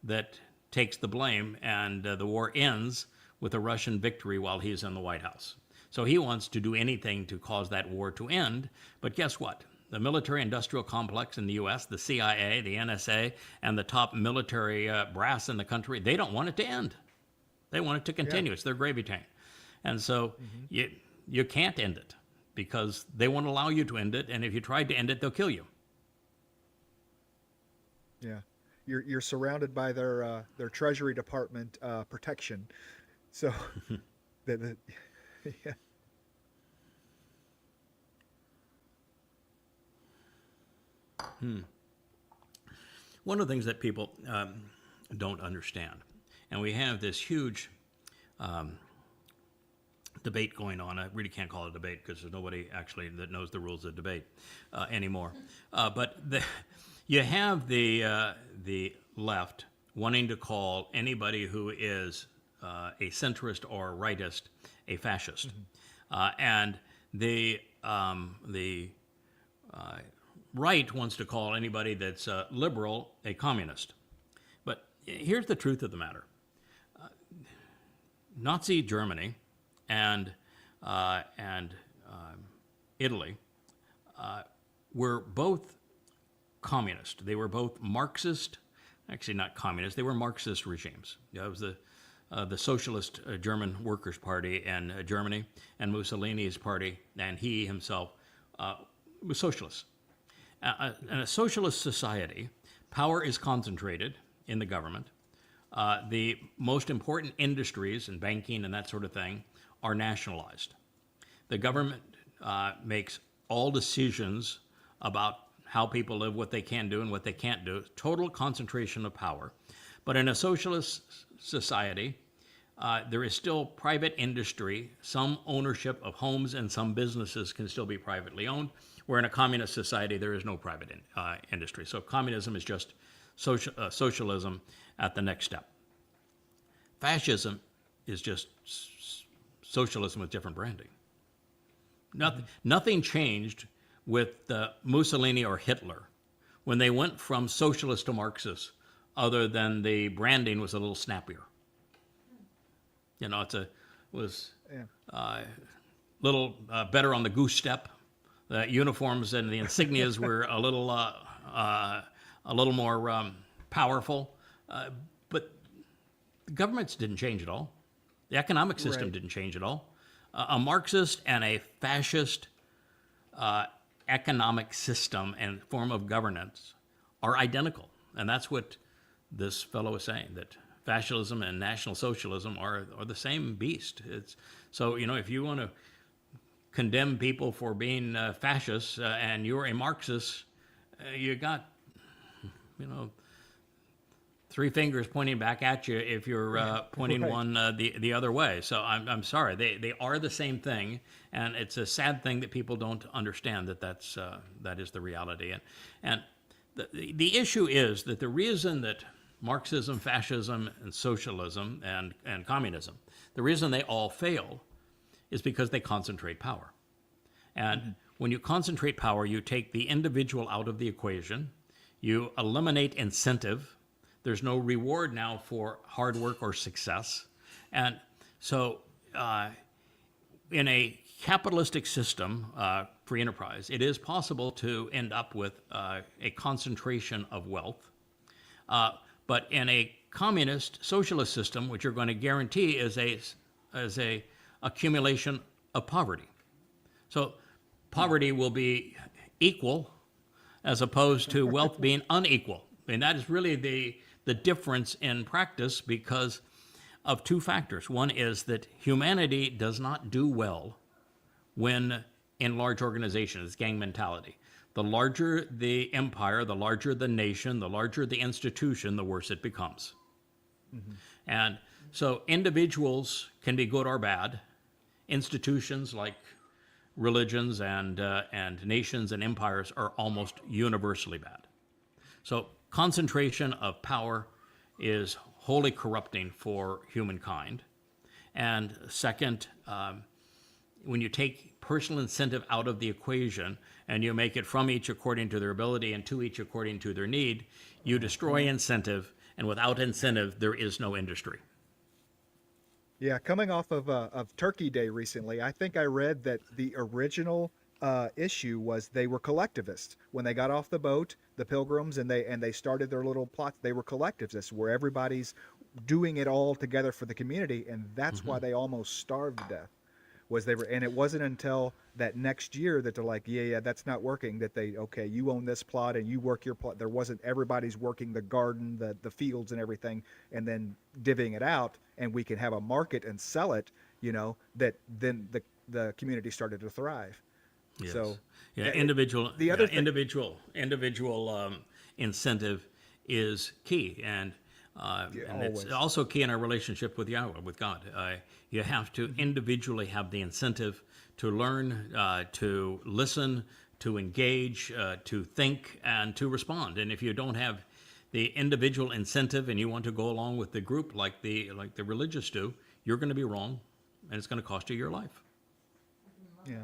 that takes the blame and the war ends with a Russian victory while he's in the White House. So he wants to do anything to cause that war to end. But guess what? The military-industrial complex in the U.S., the CIA, the NSA, and the top military brass in the country, they don't want it to end. They want it to continue. It's their gravy train. And so you can't end it because they won't allow you to end it. And if you tried to end it, they'll kill you. Yeah, you're surrounded by their Treasury Department protection, so yeah. One of the things that people don't understand, and we have this huge debate going on. I really can't call it a debate because there's nobody actually that knows the rules of debate anymore. But you have the left wanting to call anybody who is a centrist or rightist a fascist, and the right wants to call anybody that's liberal a communist. But here's the truth of the matter: Nazi Germany and Italy were both communist. They were both Marxist, actually not communist. They were Marxist regimes. That was the Socialist German Workers' Party in Germany, and Mussolini's party, and he himself was socialist. In a socialist society, power is concentrated in the government. The most important industries and banking and that sort of thing are nationalized. The government makes all decisions about how people live, what they can do and what they can't do. Total concentration of power. But in a socialist society, there is still private industry. Some ownership of homes and some businesses can still be privately owned. Where in a communist society, there is no private industry. So communism is just socialism at the next step. Fascism is just socialism with different branding. Nothing changed with Mussolini or Hitler when they went from socialist to Marxist, other than the branding was a little snappier. You know, was a little better on the goose step. The uniforms and the insignias were a little more powerful, but the governments didn't change at all. The economic system didn't change at all. A Marxist and a fascist economic system and form of governance are identical, and that's what this fellow is saying, that fascism and National Socialism are the same beast. So, you know, if you want to condemn people for being fascists and you're a Marxist, you got, you know, three fingers pointing back at you if you're pointing one the other way. So I'm sorry, they are the same thing, and it's a sad thing that people don't understand that is the reality. And the issue is that the reason that Marxism, fascism, and socialism and communism, the reason they all fail is because they concentrate power. And when you concentrate power, you take the individual out of the equation, you eliminate incentive. There's no reward now for hard work or success. And so in a capitalistic system, free enterprise, it is possible to end up with a concentration of wealth. But in a communist socialist system, what you're going to guarantee is a accumulation of poverty. So poverty will be equal as opposed to wealth being unequal. And that is really the difference in practice because of two factors. One is that humanity does not do well when in large organizations, gang mentality. The larger the empire, the larger the nation, the larger the institution, the worse it becomes. And so individuals can be good or bad. Institutions like religions and nations and empires are almost universally bad. So concentration of power is wholly corrupting for humankind. And second, when you take personal incentive out of the equation and you make it from each according to their ability and to each according to their need, you destroy incentive, and without incentive, there is no industry. Yeah, coming off of Turkey Day recently, I think I read that the original issue was they were collectivists. When they got off the boat, the pilgrims, and they started their little plots, they were collectivists, where everybody's doing it all together for the community, and that's why they almost starved to death. And it wasn't until that next year that they're like, yeah, that's not working, that okay, you own this plot and you work your plot. There wasn't, everybody's working the garden, the fields and everything, and then divvying it out, and we can have a market and sell it, you know, that then the community started to thrive. Yes. So yeah, individual incentive is key, and it's also key in our relationship with Yahweh, with God. You have to individually have the incentive to learn, to listen, to engage, to think, and to respond. And if you don't have the individual incentive and you want to go along with the group like the religious do, you're going to be wrong, and it's going to cost you your life. Yeah.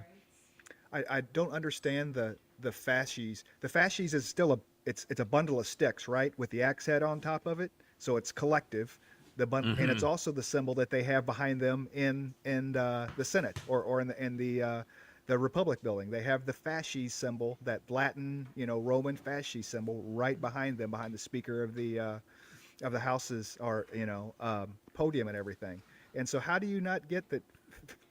I don't understand the fasces. The fasces is still it's a bundle of sticks, right, with the axe head on top of it. So it's collective. And it's also the symbol that they have behind them in the Senate or in the Republic building. They have the fasces symbol, that Latin, Roman fasces symbol, right behind them, behind the Speaker of the House's podium and everything. And so, how do you not get that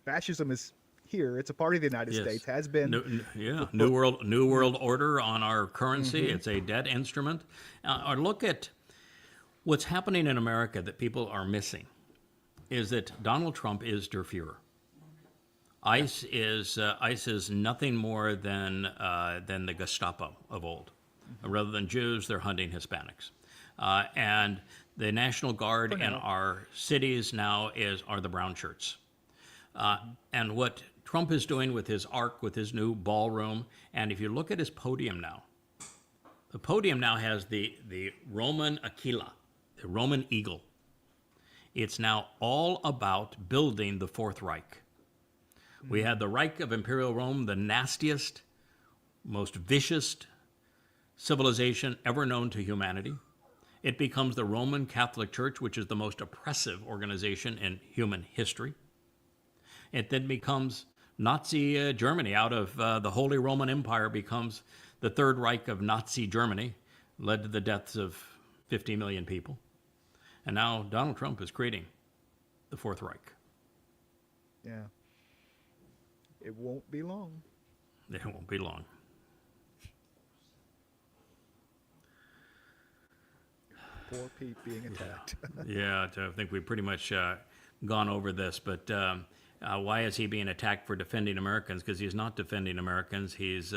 fascism is here? It's a part of the United States, has been. New World Order on our currency. It's a debt instrument. Or look at what's happening in America that people are missing is that Donald Trump is der Fuhrer. ICE is nothing more than the Gestapo of old. Rather than Jews, they're hunting Hispanics, and the National Guard in our cities now are the brown shirts. And what Trump is doing with his arc, with his new ballroom, and if you look at his podium now, the podium now has the Roman Aquila, the Roman eagle. It's now all about building the Fourth Reich. We had the Reich of Imperial Rome, the nastiest, most vicious civilization ever known to humanity. It becomes the Roman Catholic Church, which is the most oppressive organization in human history. It then becomes Nazi Germany. Out of the Holy Roman Empire becomes the Third Reich of Nazi Germany, led to the deaths of 50 million people. And now Donald Trump is creating the Fourth Reich. Yeah. It won't be long. It won't be long. Poor Pete being attacked. Yeah, I think we've pretty much gone over this, but why is he being attacked for defending Americans? Because he's not defending Americans. He's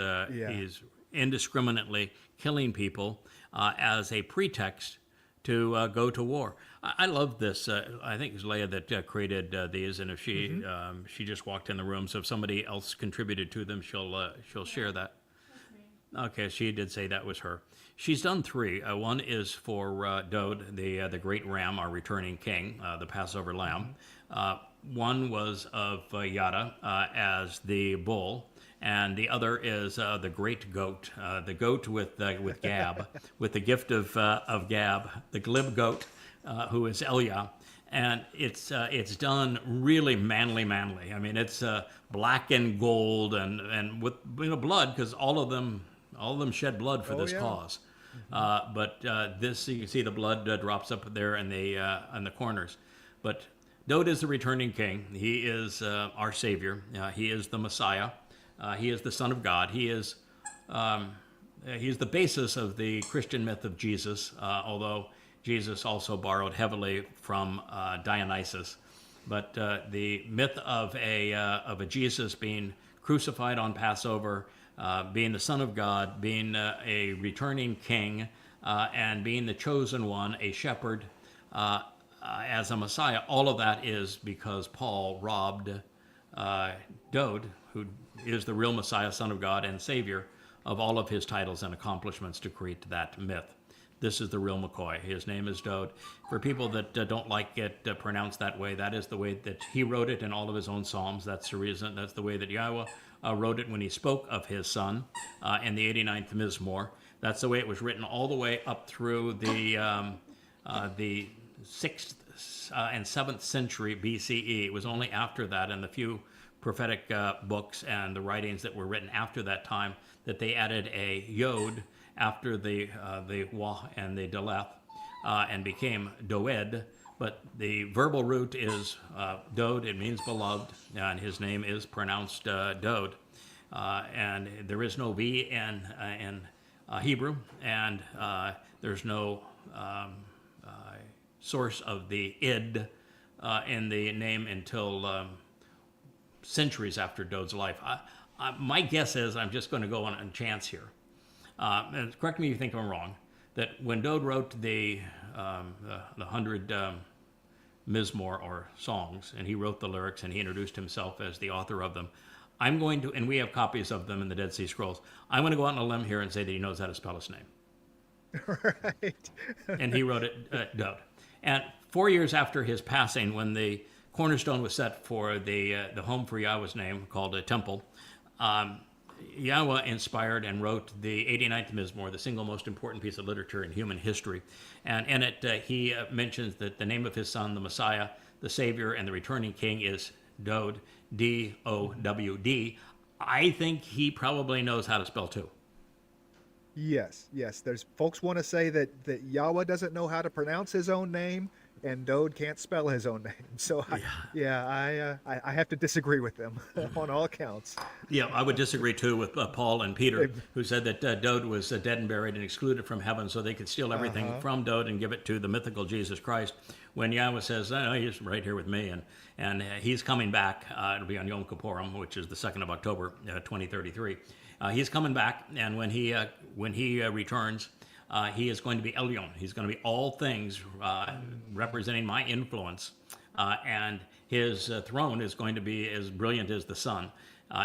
indiscriminately killing people as a pretext to go to war. I love this. I think it was Leah that created these, and if she she just walked in the room, so if somebody else contributed to them, she'll share that. Okay, she did say that was her. She's done three. One is for Dode, the great ram, our returning king, the Passover lamb. One was of Yada as the bull, and the other is the great goat, the goat with Gab, with the gift of Gab, the glib goat, who is Elia. And it's done really manly. I mean, it's black and gold and with blood, because all of them shed blood for this cause. But this, you can see the blood drops up there in the corners. But Dode is the returning king. He is our savior. He is the Messiah. He is the Son of God. He is the basis of the Christian myth of Jesus, although Jesus also borrowed heavily from Dionysus. But the myth of a Jesus being crucified on Passover, being the Son of God, being a returning king, and being the chosen one, a shepherd, as a Messiah, all of that is because Paul robbed Dode, who is the real Messiah, Son of God, and Savior, of all of his titles and accomplishments to create that myth. This is the real McCoy. His name is Dode. For people that don't like it pronounced that way, that is the way that he wrote it in all of his own psalms. That's the reason. That's the way that Yahweh wrote it when he spoke of his son in the 89th Mizmor. That's the way it was written all the way up through the 6th and 7th century BCE. It was only after that, and the few prophetic books and the writings that were written after that time, that they added a yod after the wah and the daleth, and became doed. But the verbal root is Dode. It means beloved, and his name is pronounced Dode. And there is no V in Hebrew, and there's no source of the id in the name until centuries after Dode's life. My guess is, I'm just going to go on a chance here, and correct me if you think I'm wrong, that when Dode wrote the 100 Mizmor or songs, and he wrote the lyrics and he introduced himself as the author of them, I'm going to, and we have copies of them in the Dead Sea Scrolls, I'm going to go out on a limb here and say that he knows how to spell his name. Right. And he wrote it Dode. And 4 years after his passing, when the cornerstone was set for the home for Yahweh's name, called a temple, Yahweh inspired and wrote the 89th Mizmor, the single most important piece of literature in human history. And in it, he mentions that the name of his son, the Messiah, the Savior, and the returning king is Dode, D-O-W-D. I think he probably knows how to spell too. Yes. There's folks want to say that Yahweh doesn't know how to pronounce his own name. and Dode can't spell his own name. So I have to disagree with them on all counts. Yeah, I would disagree too with Paul and Peter, who said that Dode was dead and buried and excluded from heaven, so they could steal everything from Dode and give it to the mythical Jesus Christ. When Yahweh says, "Oh, he's right here with me," and he's coming back. It'll be on Yom Kippurim, which is the 2nd of October, 2033. He's coming back, and when he returns, he is going to be Elyon. He's going to be all things representing my influence, and his throne is going to be as brilliant as the sun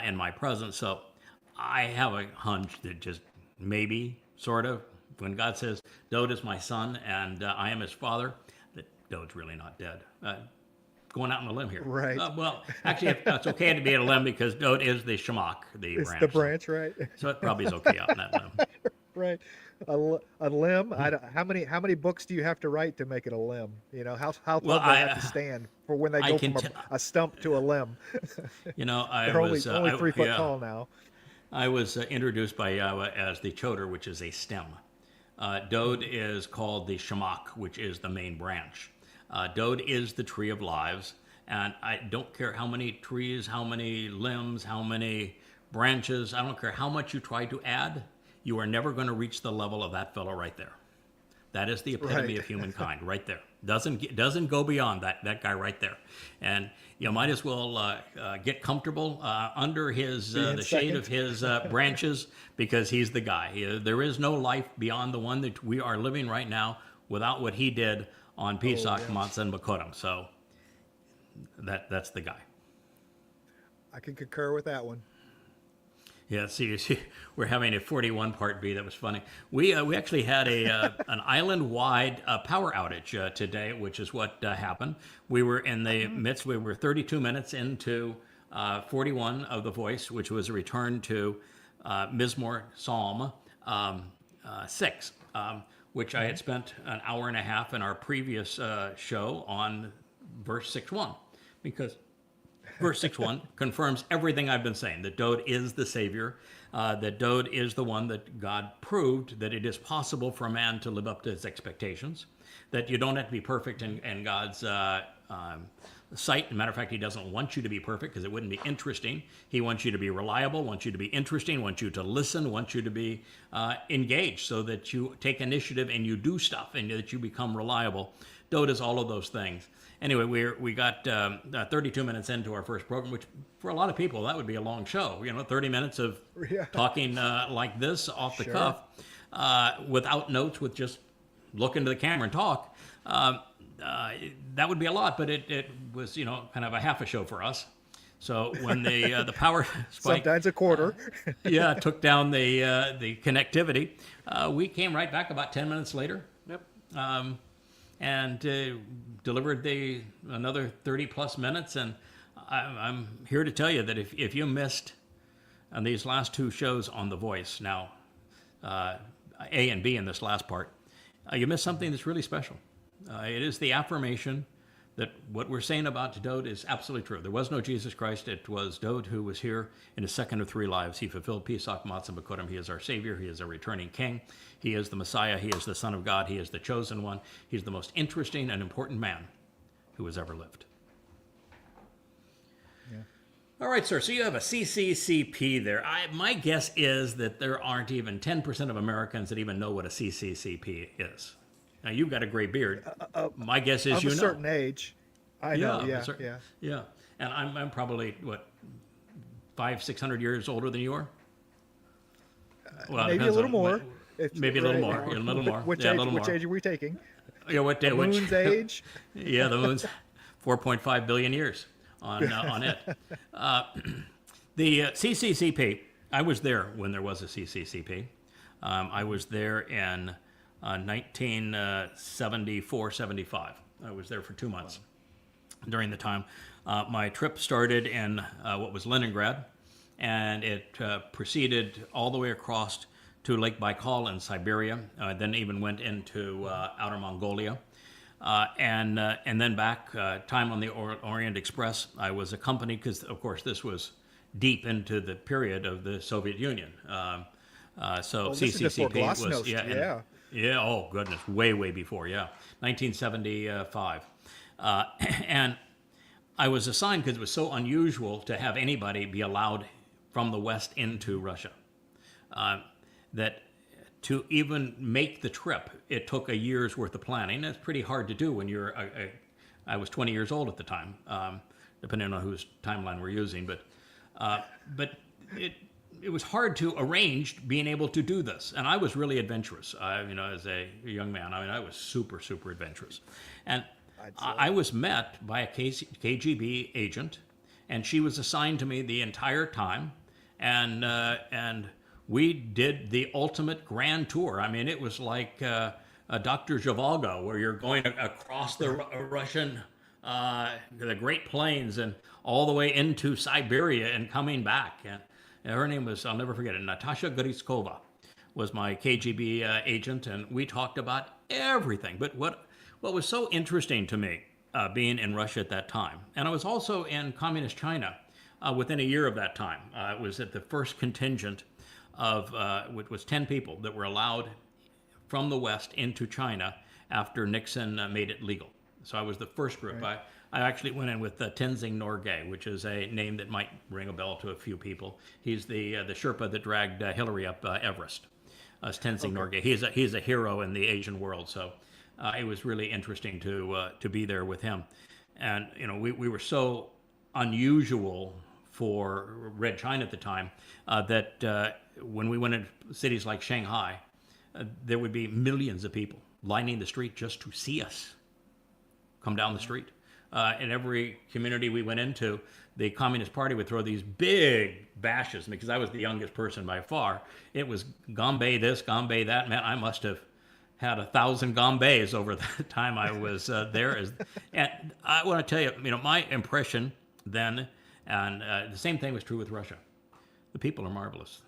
in my presence. So I have a hunch that just maybe, sort of, when God says, Dode is my son and I am his father, that Dode's really not dead. Going out on a limb here. Right. Well, actually, it's okay to be at a limb because Dode is the Shemach, the It's branch. the branch, right? So it probably is okay out in that limb. Right. A limb. How many books do you have to write to make it a limb? You know, how tall do they have to stand for when they I go can from a stump to a limb? You know, I They're was only 3 foot yeah. tall now. I was introduced by Yahweh as the Choder, which is a stem. Dode is called the Shemach, which is the main branch. Dode is the tree of lives, and I don't care how many trees, how many limbs, how many branches, I don't care how much you try to add, you are never going to reach the level of that fellow right there. That is the epitome Right. of humankind right there. Doesn't go beyond that guy right there. And you might as well get comfortable under his the shade of his branches, because he's the guy. There is no life beyond the one that we are living right now without what he did on Pesach, Matzah, and Bokorim. So that's the guy. I can concur with that one. Yeah, see, we're having a 41 part B. That was funny. We actually had an island-wide power outage today, which is what happened. We were in the midst. We were 32 minutes into 41 of the Voice, which was a return to Mizmor Psalm 6, which I had spent an hour and a half in our previous show on verse 6:1, because verse 6:1 confirms everything I've been saying, that Dode is the Savior, that Dode is the one that God proved that it is possible for a man to live up to his expectations, that you don't have to be perfect in God's sight. As a matter of fact, he doesn't want you to be perfect because it wouldn't be interesting. He wants you to be reliable, wants you to be interesting, wants you to listen, wants you to be engaged so that you take initiative and you do stuff and that you become reliable. Dode is all of those things. Anyway, we got 32 minutes into our first program, which for a lot of people, that would be a long show. 30 minutes of talking like this off the cuff without notes, with just look into the camera and talk. That would be a lot, but it was, kind of a half a show for us. So when the power spike, Sometimes a quarter. took down the connectivity, we came right back about 10 minutes later. Yep. And delivered another 30 plus minutes. And I'm here to tell you that if you missed on these last two shows on The Voice, now A and B in this last part, you missed something that's really special. It is the affirmation that what we're saying about Dode is absolutely true. There was no Jesus Christ. It was Dode who was here in his second of three lives. He fulfilled Pesach, Matzah, and Bokorim. He is our Savior. He is a returning King. He is the Messiah. He is the Son of God. He is the chosen one. He's the most interesting and important man who has ever lived. Yeah. All right, sir. So you have a CCCP there. My guess is that there aren't even 10% of Americans that even know what a CCCP is. Now, you've got a gray beard. My guess is Of you a know. certain age. I know. Yeah. Yeah. And I'm probably, 500-600 years older than you are? Well, it Maybe a depends little on more. maybe a little more. Yeah, a little more. Which Yeah, a age? little Which more. age are we taking? Yeah, what day? The moon's age. Yeah, the moon's 4.5 billion years on it. The CCCP, I was there when there was a CCCP. I was there in 1974-75. I was there for 2 months during the time. My trip started in what was Leningrad, and it proceeded all the way across to Lake Baikal in Siberia, then even went into outer Mongolia. And then back, time on the Orient Express, I was accompanied, because of course this was deep into the period of the Soviet Union. So Well, this is before CCCP was, Glasnost, yeah. Yeah, oh goodness, way, way before, yeah. 1975. Uh, and I was assigned because it was so unusual to have anybody be allowed from the West into Russia. That to even make the trip, it took a year's worth of planning. That's pretty hard to do when you're I was 20 years old at the time, depending on whose timeline we're using. But it was hard to arrange being able to do this, and I was really adventurous. As a young man, I was super, super adventurous, and I was met by a KGB agent, and she was assigned to me the entire time, and we did the ultimate grand tour. I mean, it was like a Dr. Zhivago, where you're going across the Russian, the Great Plains, and all the way into Siberia and coming back. And her name was, I'll never forget it, Natasha Gritskova was my KGB agent, and we talked about everything. But what was so interesting to me, being in Russia at that time, and I was also in communist China within a year of that time. It was at the first contingent of, which was 10 people that were allowed from the West into China after Nixon made it legal. So I was the first group. Right. I actually went in with Tenzing Norgay, which is a name that might ring a bell to a few people. He's the Sherpa that dragged Hillary up Everest. It's Tenzing Norgay. He's a hero in the Asian world. So it was really interesting to be there with him. And we were so unusual for Red China at the time that when we went into cities like Shanghai, there would be millions of people lining the street just to see us come down the street. In every community we went into, the Communist Party would throw these big bashes, because I was the youngest person by far. It was Gombe this, Gombe that. Man, I must have had 1,000 Gombe's over the time I was there. And I want to tell you, my impression then, and the same thing was true with Russia. The people are marvelous.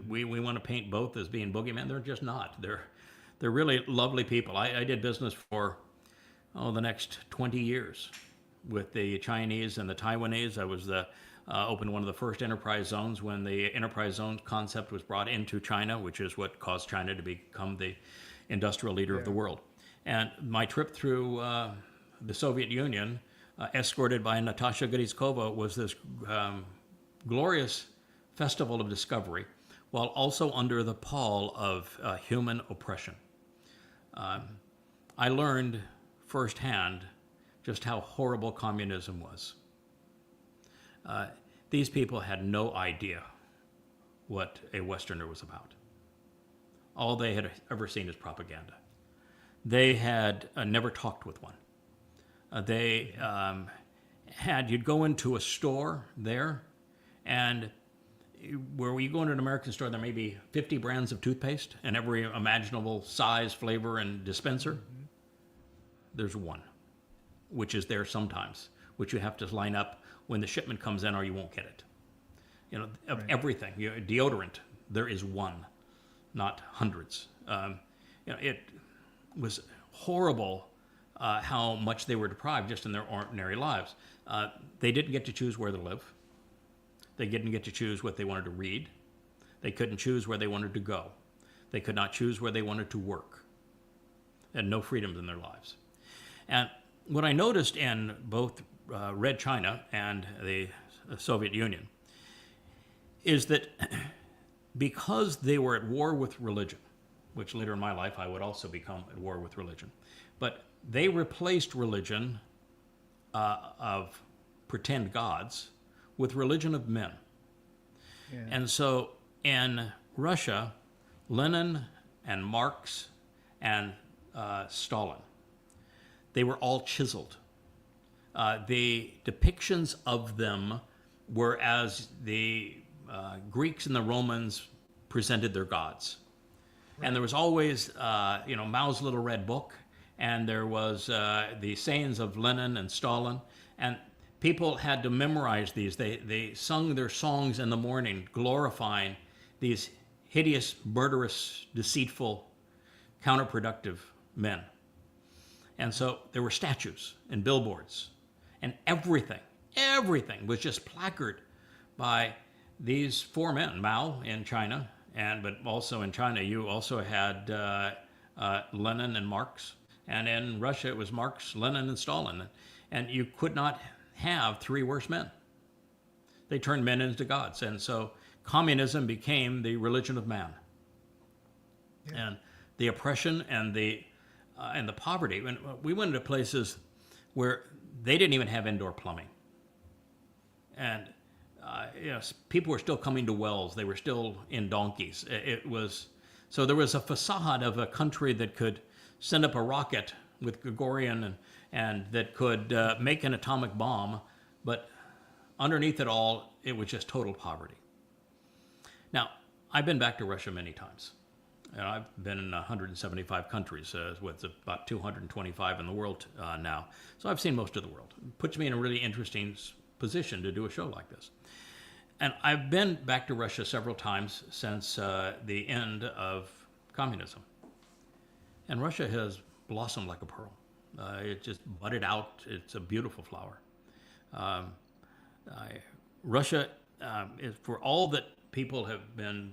We want to paint both as being boogeymen. They're just not. They're really lovely people. I did business for the next 20 years with the Chinese and the Taiwanese. I was opened one of the first enterprise zones when the enterprise zone concept was brought into China, which is what caused China to become the industrial leader of the world. And my trip through the Soviet Union, escorted by Natasha Gritskova, was this glorious festival of discovery, while also under the pall of human oppression. I learned firsthand just how horrible communism was. These people had no idea what a Westerner was about. All they had ever seen is propaganda. They had never talked with one. You'd go into a store there, and where you go into an American store, there may be 50 brands of toothpaste and every imaginable size, flavor, and dispenser. Mm-hmm. There's one, which is there sometimes, which you have to line up when the shipment comes in, or you won't get it. Of right. Everything, deodorant, there is one, not hundreds. It was horrible how much they were deprived just in their ordinary lives. They didn't get to choose where to live. They didn't get to choose what they wanted to read. They couldn't choose where they wanted to go. They could not choose where they wanted to work. They had no freedoms in their lives. And what I noticed in both Red China and the Soviet Union is that because they were at war with religion, which later in my life I would also become at war with religion, but they replaced religion of pretend gods with religion of men. Yeah. And so in Russia, Lenin and Marx and Stalin, they were all chiseled. The depictions of them were as the Greeks and the Romans presented their gods. Right. And there was always, Mao's Little Red Book, and there was the sayings of Lenin and Stalin, and people had to memorize these. They sung their songs in the morning, glorifying these hideous, murderous, deceitful, counterproductive men. And so there were statues and billboards, and everything was just placarded by these four men, Mao in China but also in China, you also had Lenin and Marx, and in Russia it was Marx, Lenin, and Stalin, and you could not have three worse men. They turned men into gods, and so communism became the religion of man. Yeah. And the oppression and the poverty. When we went to places where they didn't even have indoor plumbing, and people were still coming to wells. They were still in donkeys. It was so there was a facade of a country that could send up a rocket with Gagarin and that could make an atomic bomb, but underneath it all, it was just total poverty. Now, I've been back to Russia many times. I've been in 175 countries, with about 225 in the world now. So I've seen most of the world. It puts me in a really interesting position to do a show like this. And I've been back to Russia several times since the end of communism. And Russia has blossomed like a pearl. It just budded out. It's a beautiful flower. Russia, is, for all that people have been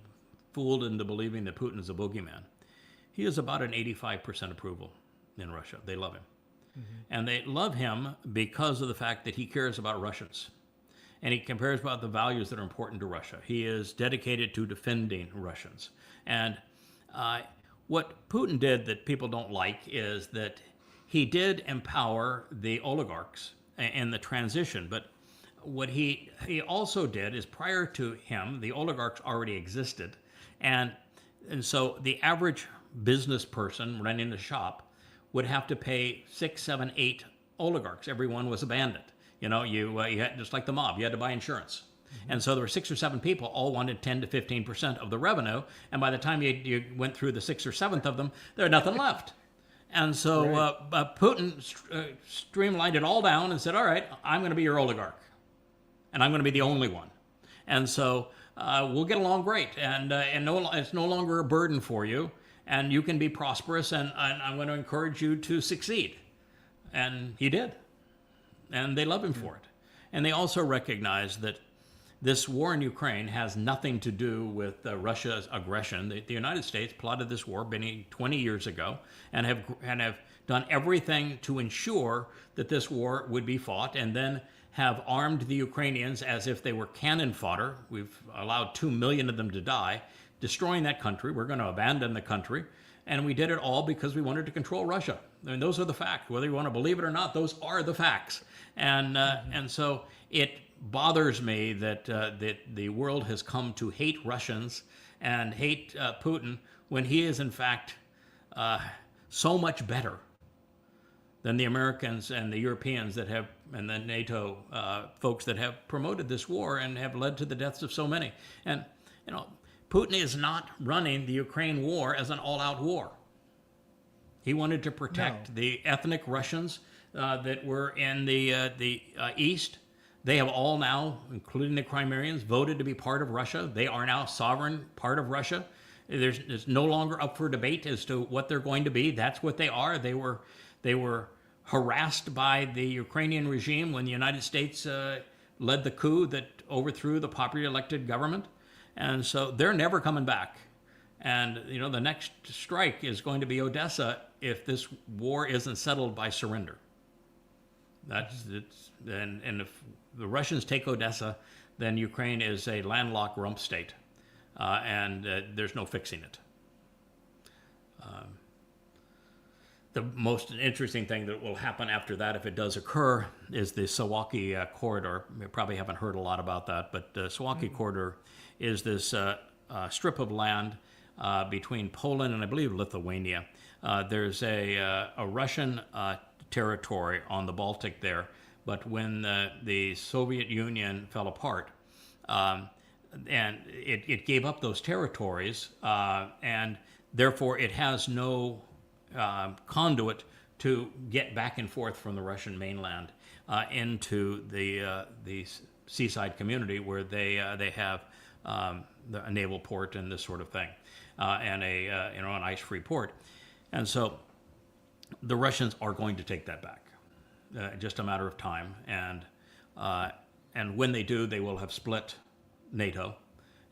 fooled into believing that Putin is a boogeyman, he is about an 85% approval in Russia. They love him. Mm-hmm. And they love him because of the fact that he cares about Russians. And he cares about the values that are important to Russia. He is dedicated to defending Russians. And what Putin did that people don't like is that he did empower the oligarchs in the transition. But what he also did is, prior to him, the oligarchs already existed. And so the average business person running a shop would have to pay 6, 7, 8 oligarchs. Everyone was a bandit. You had, just like the mob, you had to buy insurance. Mm-hmm. And so there were 6 or 7 people, all wanted 10 to 15% of the revenue. And by the time you went through the 6th or 7th of them, there had nothing left. And so right. Putin streamlined it all down and said, all right, I'm going to be your oligarch. And I'm going to be the only one. And so we'll get along great. And it's no longer a burden for you. And you can be prosperous, and I'm going to encourage you to succeed. And he did. And they love him for it. And they also recognize that this war in Ukraine has nothing to do with Russia's aggression. The United States plotted this war 20 years ago and have done everything to ensure that this war would be fought, and then have armed the Ukrainians as if they were cannon fodder. We've allowed 2 million of them to die, destroying that country. We're going to abandon the country. And we did it all because we wanted to control Russia. I mean, those are the facts. Whether you want to believe it or not, those are the facts. And so it bothers me that the world has come to hate Russians and hate Putin when he is, in fact, so much better than the Americans and the Europeans that have, and the NATO folks that have promoted this war and have led to the deaths of so many. And, Putin is not running the Ukraine war as an all-out war. He wanted to protect the ethnic Russians that were in the east. They have all now, including the Crimeans, voted to be part of Russia. They are now sovereign part of Russia. It's no longer up for debate as to what they're going to be. That's what they are. They were harassed by the Ukrainian regime when the United States led the coup that overthrew the popularly elected government. And so they're never coming back. And, the next strike is going to be Odessa if this war isn't settled by surrender. And if the Russians take Odessa, then Ukraine is a landlocked rump state, and there's no fixing it. The most interesting thing that will happen after that, if it does occur, is the Suwalki corridor. You probably haven't heard a lot about that, but the Suwalki corridor is this strip of land between Poland and, I believe, Lithuania. There's a Russian territory on the Baltic there, but when the Soviet Union fell apart, and it gave up those territories, and therefore it has no conduit to get back and forth from the Russian mainland into the seaside community where they have a naval port and this sort of thing, and an ice-free port. And so the Russians are going to take that back, just a matter of time. And when they do, they will have split NATO,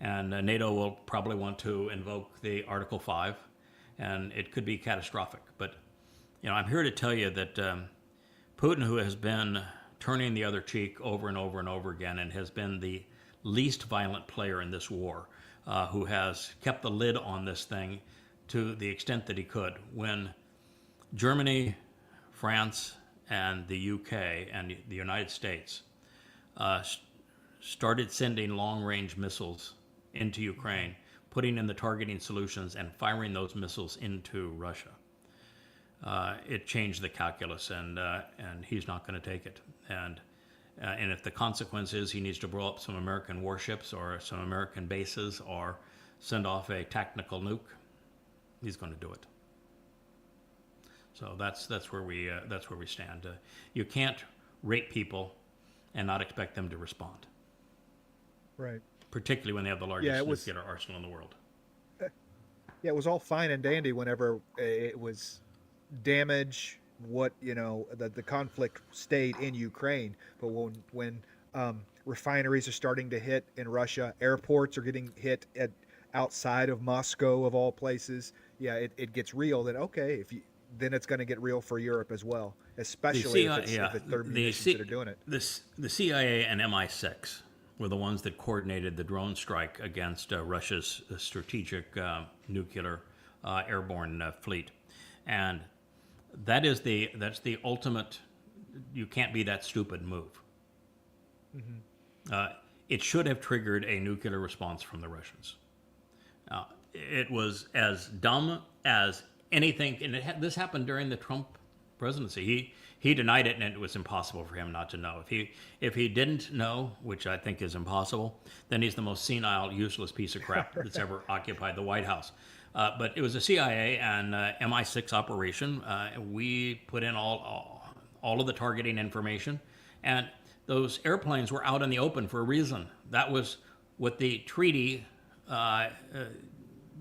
and NATO will probably want to invoke the Article 5, and it could be catastrophic. But, I'm here to tell you that Putin, who has been turning the other cheek over and over and over again and has been the least violent player in this war, who has kept the lid on this thing to the extent that he could. When Germany, France, and the UK and the United States started sending long-range missiles into Ukraine, putting in the targeting solutions and firing those missiles into Russia, it changed the calculus, and he's not going to take it. And if the consequence is he needs to blow up some American warships or some American bases or send off a tactical nuke, he's going to do it. So that's where we stand. You can't rate people and not expect them to respond. Right. Particularly when they have the largest nuclear arsenal in the world. Yeah, it was all fine and dandy whenever it was damage. The conflict stayed in Ukraine, but when refineries are starting to hit in Russia, airports are getting hit outside of Moscow of all places. Yeah, it gets real. Then it's going to get real for Europe as well, especially if it's their munitions that are doing it. The CIA and MI6 were the ones that coordinated the drone strike against Russia's strategic nuclear airborne fleet, and that's the ultimate. You can't be that stupid move. Mm-hmm. It should have triggered a nuclear response from the Russians. It was as dumb as anything, and this happened during the Trump presidency. He denied it, and it was impossible for him not to know. If he didn't know, which I think is impossible, then he's the most senile, useless piece of crap that's ever occupied the White House. But it was a CIA and MI6 operation. We put in all of the targeting information, and those airplanes were out in the open for a reason. That was what the treaty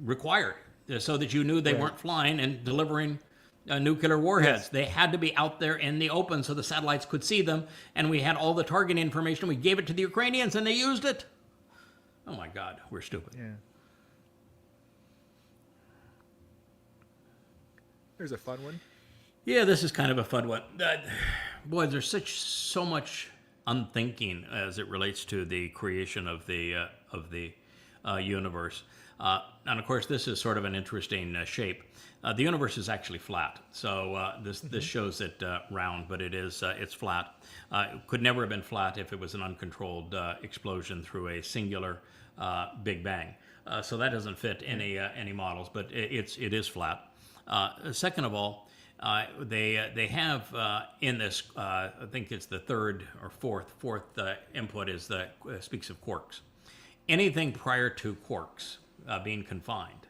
required, so that you knew they weren't flying and delivering nuclear warheads. Yes. They had to be out there in the open so the satellites could see them, and we had all the targeting information. We gave it to the Ukrainians, and they used it. Oh my God, we're stupid. Yeah. There's a fun one. Yeah, this is kind of a fun one. Boy, there's so much unthinking as it relates to the creation of the universe. And of course, this is sort of an interesting shape. The universe is actually flat, so this shows it round, but it's flat. It could never have been flat if it was an uncontrolled explosion through a singular Big Bang. So that doesn't fit any models, but it is flat. Second of all, they have in this, I think it's the third or fourth input speaks of quarks. Anything prior to quarks being confined,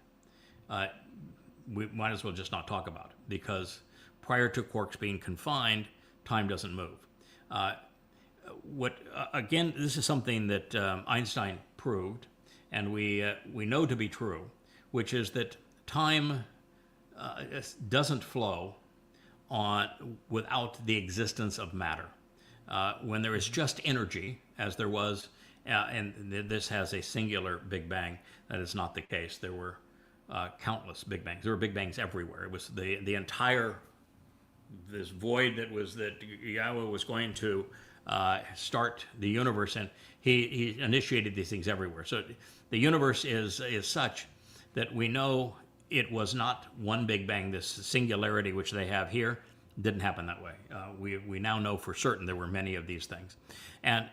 we might as well just not talk about it, because prior to quarks being confined, time doesn't move. Again, this is something that Einstein proved, and we know to be true, which is that time doesn't flow without the existence of matter. When there is just energy, as there was, and this has a singular Big Bang, that is not the case. There were countless Big Bangs. There were Big Bangs everywhere. It was the entire this void that Yahweh was going to start the universe, and he initiated these things everywhere. So the universe is such that we know it was not one Big Bang. This singularity which they have here didn't happen that way. We now know for certain there were many of these things, and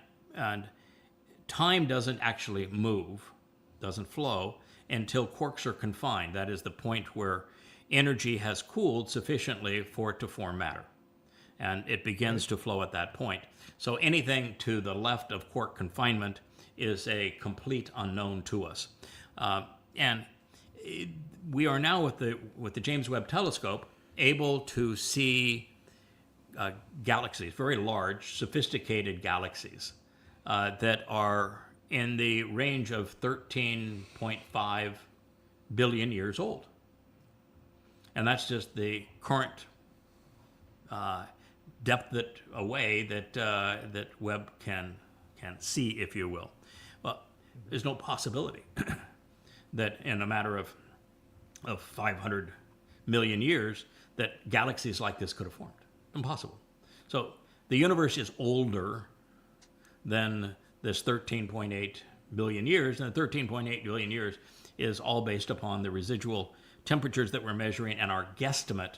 time doesn't actually move, doesn't flow until quarks are confined. That is the point where energy has cooled sufficiently for it to form matter, and it begins to flow at that point. So anything to the left of quark confinement is a complete unknown to us, we are now with the James Webb Telescope able to see galaxies, very large, sophisticated galaxies that are in the range of 13.5 billion years old, and that's just the current depth away that Webb can see, if you will. Well, There's no possibility that in a matter of 500 million years that galaxies like this could have formed. Impossible. So the universe is older than this 13.8 billion years, and the 13.8 billion years is all based upon the residual temperatures that we're measuring and our guesstimate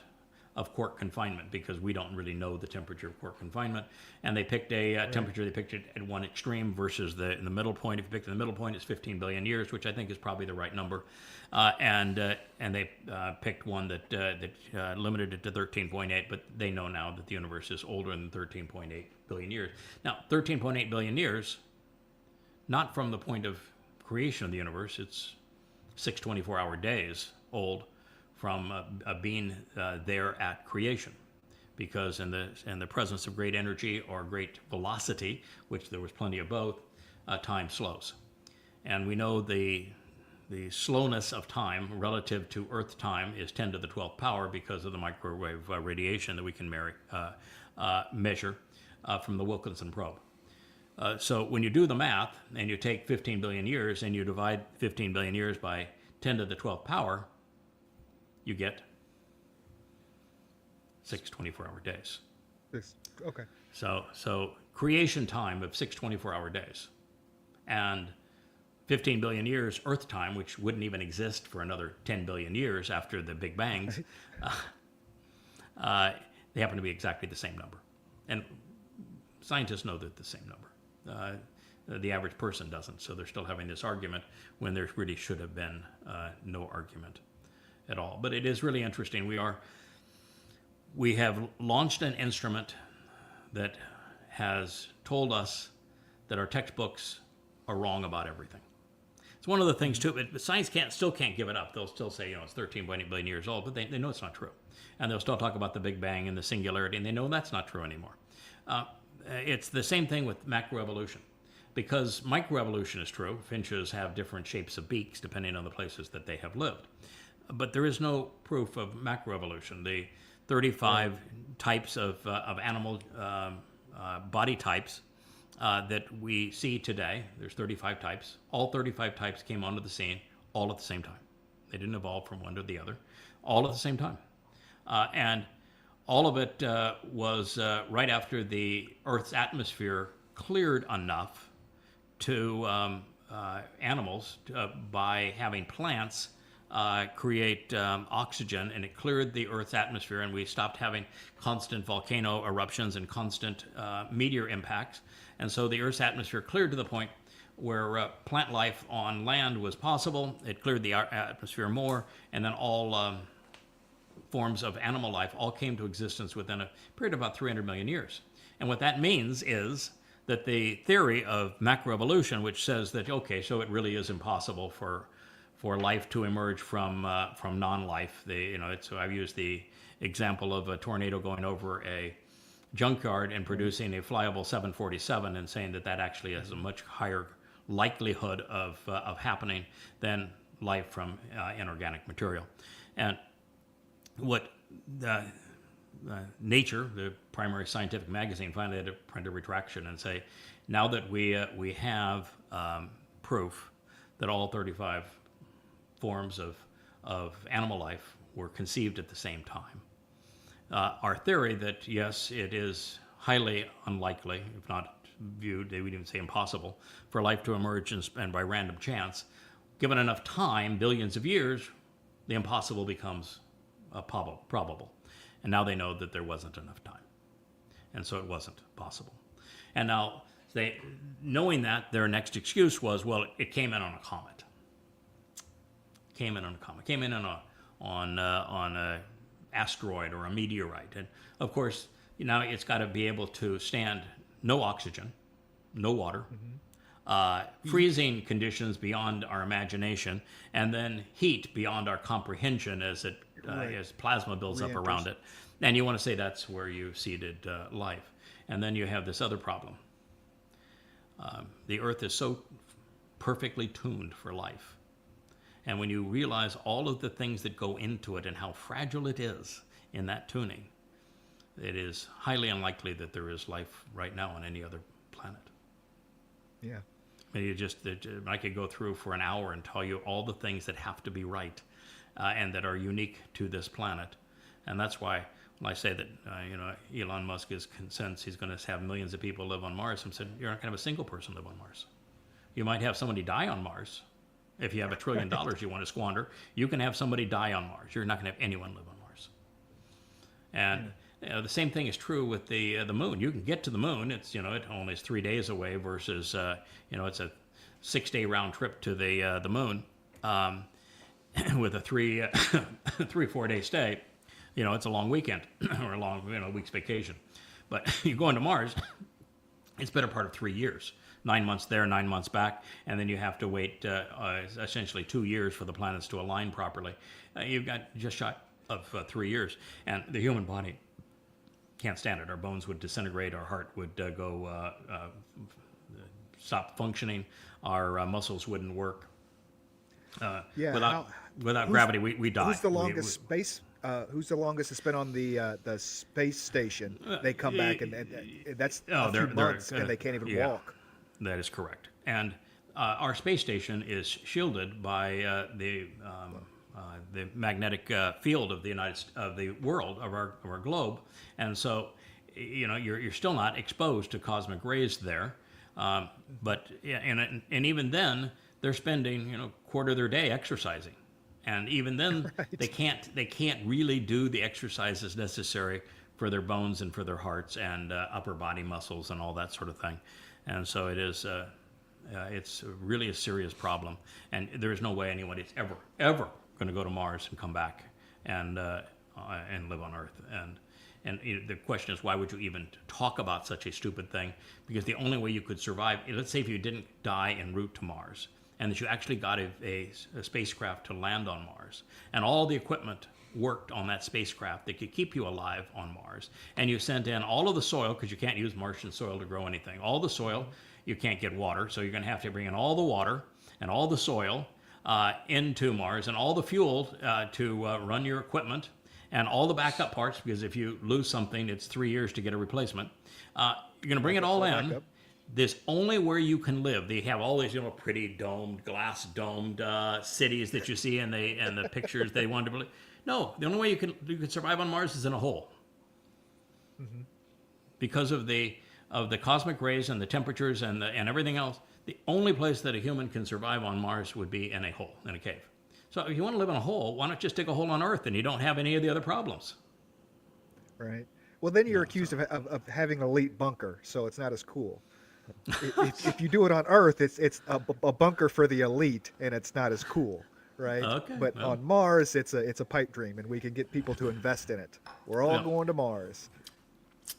of quark confinement, because we don't really know the temperature of quark confinement. And they picked a temperature, they picked it at one extreme versus in the middle point. If you pick the middle point, it's 15 billion years, which I think is probably the right number. And they picked one that limited it to 13.8, but they know now that the universe is older than 13.8 billion years. Now, 13.8 billion years, not from the point of creation of the universe, it's 6 24-hour days old from being there at creation, because in the presence of great energy or great velocity, which there was plenty of both, time slows, and we know the slowness of time relative to Earth time is 10 to the 12th power because of the microwave radiation that we can measure from the Wilkinson probe. So when you do the math and you take 15 billion years and you divide 15 billion years by 10 to the 12th power, you get 6 24-hour days. Okay. So creation time of 6 24-hour days and 15 billion years Earth time, which wouldn't even exist for another 10 billion years after the Big Bangs, they happen to be exactly the same number. And scientists know that the same number. The average person doesn't, so they're still having this argument when there really should have been no argument at all. But it is really interesting. We have launched an instrument that has told us that our textbooks are wrong about everything. It's one of the things too, but science still can't give it up. They'll still say, it's 13.8 billion years old, but they know it's not true. And they'll still talk about the Big Bang and the singularity, and they know that's not true anymore. It's the same thing with macroevolution. Because microevolution is true, finches have different shapes of beaks depending on the places that they have lived. But there is no proof of macroevolution. The 35 types of animal body types that we see today, there's 35 types. All 35 types came onto the scene all at the same time. They didn't evolve from one to the other, all at the same time. And all of it was right after the Earth's atmosphere cleared enough to animals by having plants create oxygen, and it cleared the Earth's atmosphere, and we stopped having constant volcano eruptions and constant meteor impacts. And so the Earth's atmosphere cleared to the point where plant life on land was possible. It cleared the atmosphere more, and then all forms of animal life all came to existence within a period of about 300 million years. And what that means is that the theory of macroevolution, which says that, okay, so it really is impossible for life to emerge from non-life. So I've used the example of a tornado going over a junkyard and producing a flyable 747 and saying that actually has a much higher likelihood of happening than life from inorganic material. And what Nature, the primary scientific magazine, finally had to print a retraction and say, now that we have proof that all 35 forms of animal life were conceived at the same time, our theory that yes, it is highly unlikely, if not viewed, they would even say impossible, for life to emerge and by random chance, given enough time, billions of years, the impossible becomes probable. And now they know that there wasn't enough time. And so it wasn't possible. And now, knowing that, their next excuse was, well, it came in on a comet. Came in on a asteroid or a meteorite. And of course, now it's got to be able to stand no oxygen, no water, freezing conditions beyond our imagination, and then heat beyond our comprehension as plasma builds up around it. And you want to say that's where you seeded life. And then you have this other problem. The Earth is so perfectly tuned for life. And when you realize all of the things that go into it and how fragile it is in that tuning, it is highly unlikely that there is life right now on any other planet. Yeah. I could go through for an hour and tell you all the things that have to be right and that are unique to this planet. And that's why when I say that, Elon Musk is convinced he's going to have millions of people live on Mars, I'm saying you're not going to have a single person live on Mars. You might have somebody die on Mars. If you have $1 trillion you want to squander, you can have somebody die on Mars. You're not going to have anyone live on Mars. And the same thing is true with the moon. You can get to the moon. It's it only is 3 days away versus it's a 6-day round trip to the moon with a 4 day stay. It's a long weekend or a long week's vacation. But you go into Mars, it's better part of 3 years. 9 months there, 9 months back, and then you have to wait essentially 2 years for the planets to align properly. You've got just shy of 3 years, and the human body can't stand it. Our bones would disintegrate, our heart would stop functioning, our muscles wouldn't work. Without gravity, we die. Who's the longest space? Who's the longest has been on the space station? They come back and that's a few months, and they can't even walk. That is correct. And our space station is shielded by the magnetic field of the world of our globe, and so you're still not exposed to cosmic rays there. But and even then they're spending quarter of their day exercising, and even then right. they can't really do the exercises necessary for their bones and for their hearts and upper body muscles and all that sort of thing. And so it is, it's really a serious problem. And there is no way anybody's ever going to go to Mars and come back and live on Earth. And the question is, why would you even talk about such a stupid thing? Because the only way you could survive, let's say if you didn't die en route to Mars, and that you actually got a spacecraft to land on Mars, and all the equipment worked on that spacecraft that could keep you alive on Mars, and you sent in all of the soil, because you can't use Martian soil to grow anything, all the soil, you can't get water, so you're going to have to bring in all the water and all the soil into Mars, and all the fuel to run your equipment, and all the backup parts, because if you lose something, it's 3 years to get a replacement. You're going to bring it all in. Backup. This only where you can live. They have all these, pretty domed, glass domed cities that you see in the pictures they wanted to believe. No, the only way you can survive on Mars is in a hole. Mm-hmm. Because of the cosmic rays and the temperatures and everything else. The only place that a human can survive on Mars would be in a hole, in a cave. So if you want to live in a hole, why not just dig a hole on Earth and you don't have any of the other problems? Right. Well, then you're accused of having an elite bunker, so it's not as cool. If you do it on Earth, it's a bunker for the elite, and it's not as cool, right? Okay, but on Mars, it's a pipe dream, and we can get people to invest in it. We're all going to Mars.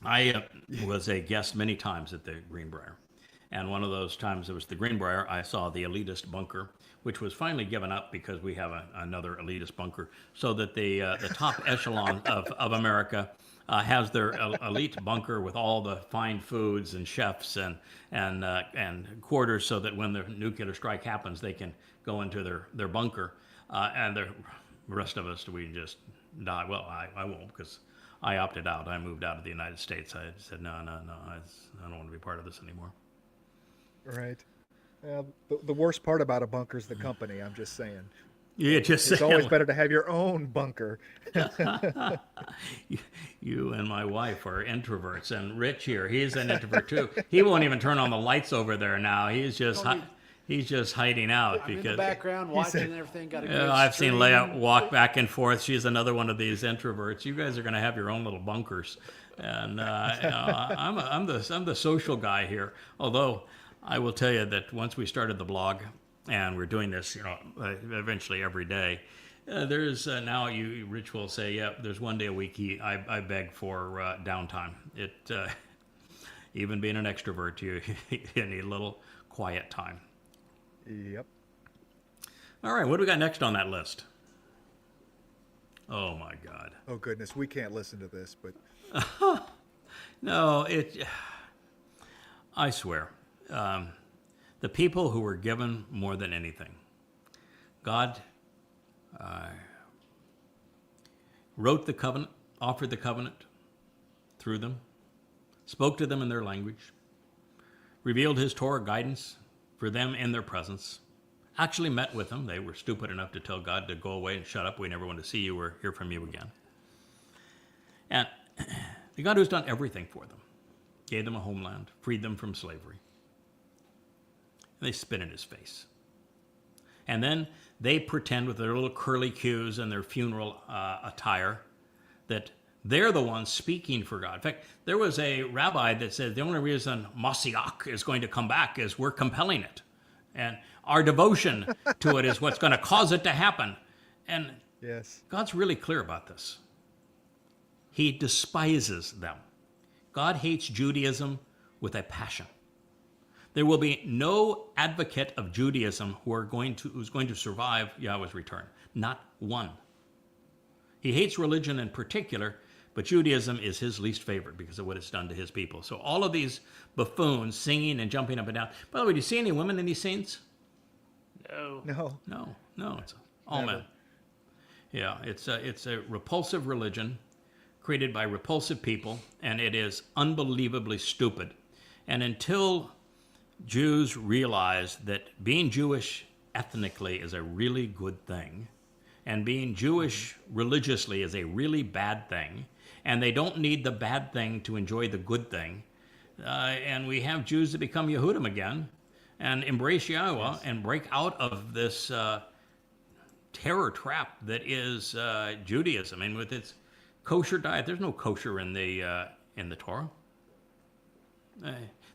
I was a guest many times at the Greenbrier, and one of those times it was the Greenbrier. I saw the elitist bunker, which was finally given up because we have another elitist bunker, so that the top echelon of America has their elite bunker with all the fine foods and chefs and quarters, so that when the nuclear strike happens, they can go into their bunker, and the rest of us, we just die. Well, I won't, because I opted out. I moved out of the United States. I said, no, I don't want to be part of this anymore. Right. The worst part about a bunker is the company, I'm just saying. Yeah, it's always better to have your own bunker. You and my wife are introverts, and Rich here, he's an introvert too. He won't even turn on the lights over there now. He's just hiding out. I'm in the background watching everything. Got a great I've stream. seen Leia walk back and forth. She's another one of these introverts. You guys are going to have your own little bunkers, and I'm the social guy here. Although I will tell you that once we started the blog, and we're doing this, eventually every day. There's now Rich will say, yeah, there's one day a week I beg for downtime. Even being an extrovert, you need a little quiet time. Yep. All right, what do we got next on that list? Oh my God. Oh goodness, we can't listen to this, but no, I swear. The people who were given more than anything. God wrote the covenant, offered the covenant through them, spoke to them in their language, revealed his Torah guidance for them in their presence, actually met with them. They were stupid enough to tell God to go away and shut up. We never want to see you or hear from you again. And the God who's done everything for them, gave them a homeland, freed them from slavery. And they spit in his face. And then they pretend with their little curly cues and their funeral attire that they're the ones speaking for God. In fact, there was a rabbi that said the only reason Mashiach is going to come back is we're compelling it. And our devotion to it is what's going to cause it to happen. And Yes. God's really clear about this. He despises them. God hates Judaism with a passion. There will be no advocate of Judaism who's going to survive Yahweh's return. Not one. He hates religion in particular, but Judaism is his least favorite because of what it's done to his people. So all of these buffoons singing and jumping up and down. By the way, do you see any women in these scenes? No. No, it's all Never. men. Yeah, it's a repulsive religion created by repulsive people, and it is unbelievably stupid. And until Jews realize that being Jewish ethnically is a really good thing, and being Jewish religiously is a really bad thing, and they don't need the bad thing to enjoy the good thing, and we have Jews that become Yehudim again, and embrace Yahweh and break out of this terror trap that is Judaism. And with its kosher diet, there's no kosher in the Torah.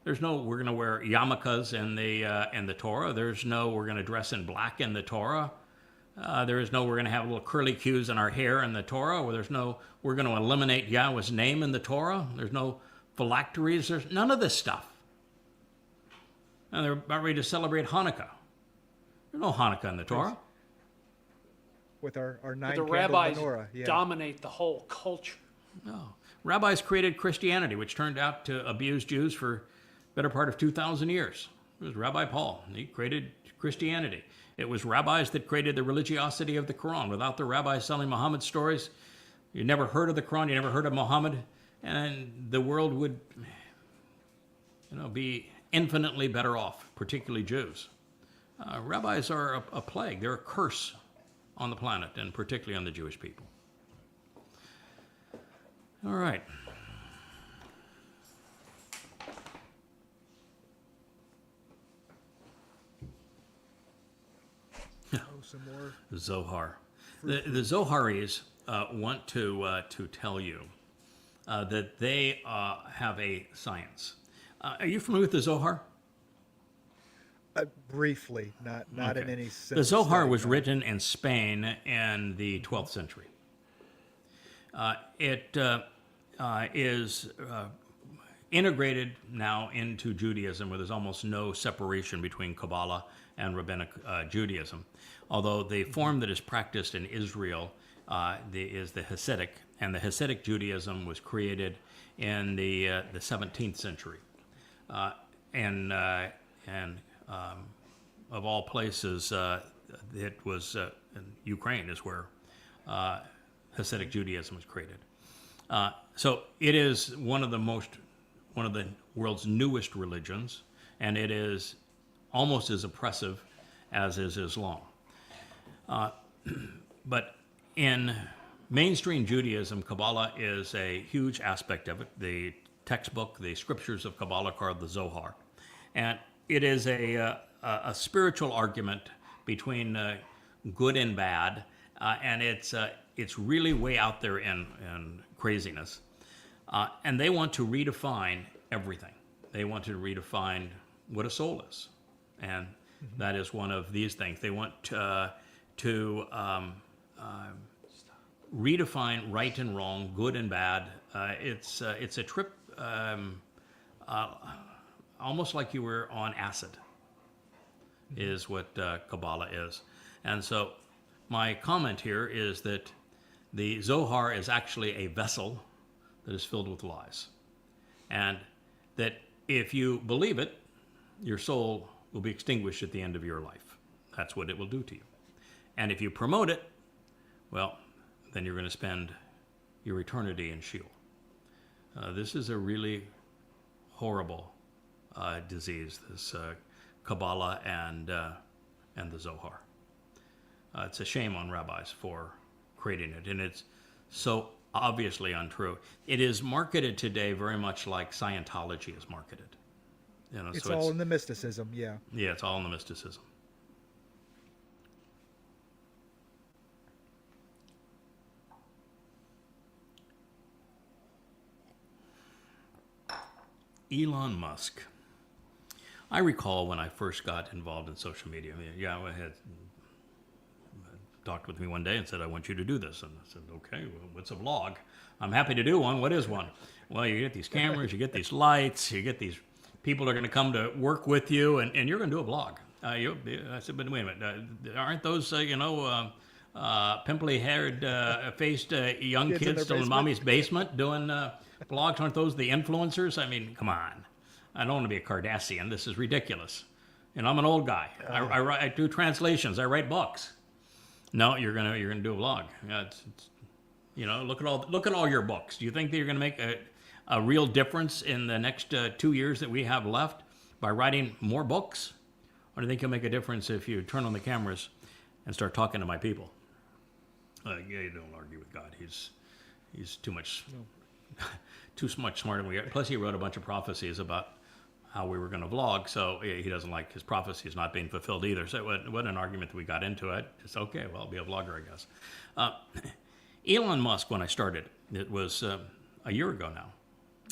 There's no we're going to wear yarmulkes in the Torah. There's no we're going to dress in black in the Torah. There is no we're going to have little curly cues in our hair in the Torah. Or there's no we're going to eliminate Yahweh's name in the Torah. There's no phylacteries. There's none of this stuff. And they're about ready to celebrate Hanukkah. There's no Hanukkah in the Torah. With our But nine the candle rabbis menorah. Yeah. dominate the whole culture. No. Rabbis created Christianity, which turned out to abuse Jews for better part of 2,000 years. It was Rabbi Paul. He created Christianity. It was rabbis that created the religiosity of the Quran. Without the rabbis selling Muhammad stories, you never heard of the Quran, you never heard of Muhammad, and the world would, be infinitely better off, particularly Jews. Rabbis are a plague. They're a curse on the planet, and particularly on the Jewish people. All right. Oh, some more. Zohar. The Zoharis want to tell you that they have a science. Are you familiar with the Zohar? Briefly, not in Okay. any sense. The Zohar study, was no. written in Spain in the 12th century. It is integrated now into Judaism, where there's almost no separation between Kabbalah and Rabbinic Judaism. Although the form that is practiced in Israel is the Hasidic, and the Hasidic Judaism was created in the 17th century. And of all places, it was in Ukraine is where Hasidic Judaism was created. So it is one of the world's newest religions, and it is almost as oppressive as is Islam. But in mainstream Judaism, Kabbalah is a huge aspect of it. The textbook, the scriptures of Kabbalah, called the Zohar, and it is a spiritual argument between good and bad, and it's really way out there in craziness. And they want to redefine everything. They want to redefine what a soul is, and that is one of these things. They want to redefine right and wrong, good and bad. It's a trip almost like you were on acid, is what Kabbalah is. And so my comment here is that the Zohar is actually a vessel that is filled with lies. And that if you believe it, your soul will be extinguished at the end of your life. That's what it will do to you. And if you promote it, well, then you're going to spend your eternity in Sheol. This is a really horrible disease, this Kabbalah and the Zohar. It's a shame on rabbis for creating it, and it's so obviously untrue. It is marketed today very much like Scientology is marketed. You know, It's so all in the mysticism, yeah. yeah, it's all in the mysticism. Elon Musk. I recall when I first got involved in social media. I mean, yeah, I had talked with me one day and said, "I want you to do this." And I said, "Okay, well, what's a vlog? I'm happy to do one. What is one?" Well, you get these cameras, you get these lights, you get these people are going to come to work with you, and you're going to do a vlog. I said, "But wait a minute, aren't those, pimply-haired, faced young Kids in kids their still in basement? mommy's basement doing vlogs? Aren't those the influencers? I mean, come on. I don't want to be a Kardashian. This is ridiculous. And I'm an old guy. I do translations. I write books. No, you're gonna do a vlog. Yeah, it's look at all your books. Do you think that you're gonna make a real difference in the next 2 years that we have left by writing more books, or do you think you'll make a difference if you turn on the cameras and start talking to my people? Yeah, you don't argue with God. He's too much smarter than we are. Plus, he wrote a bunch of prophecies about how we were going to vlog, so he doesn't like his prophecies not being fulfilled either. So it wasn't an argument that we got into it. Just, okay, well, I'll be a vlogger, I guess. Elon Musk, when I started, it was a year ago now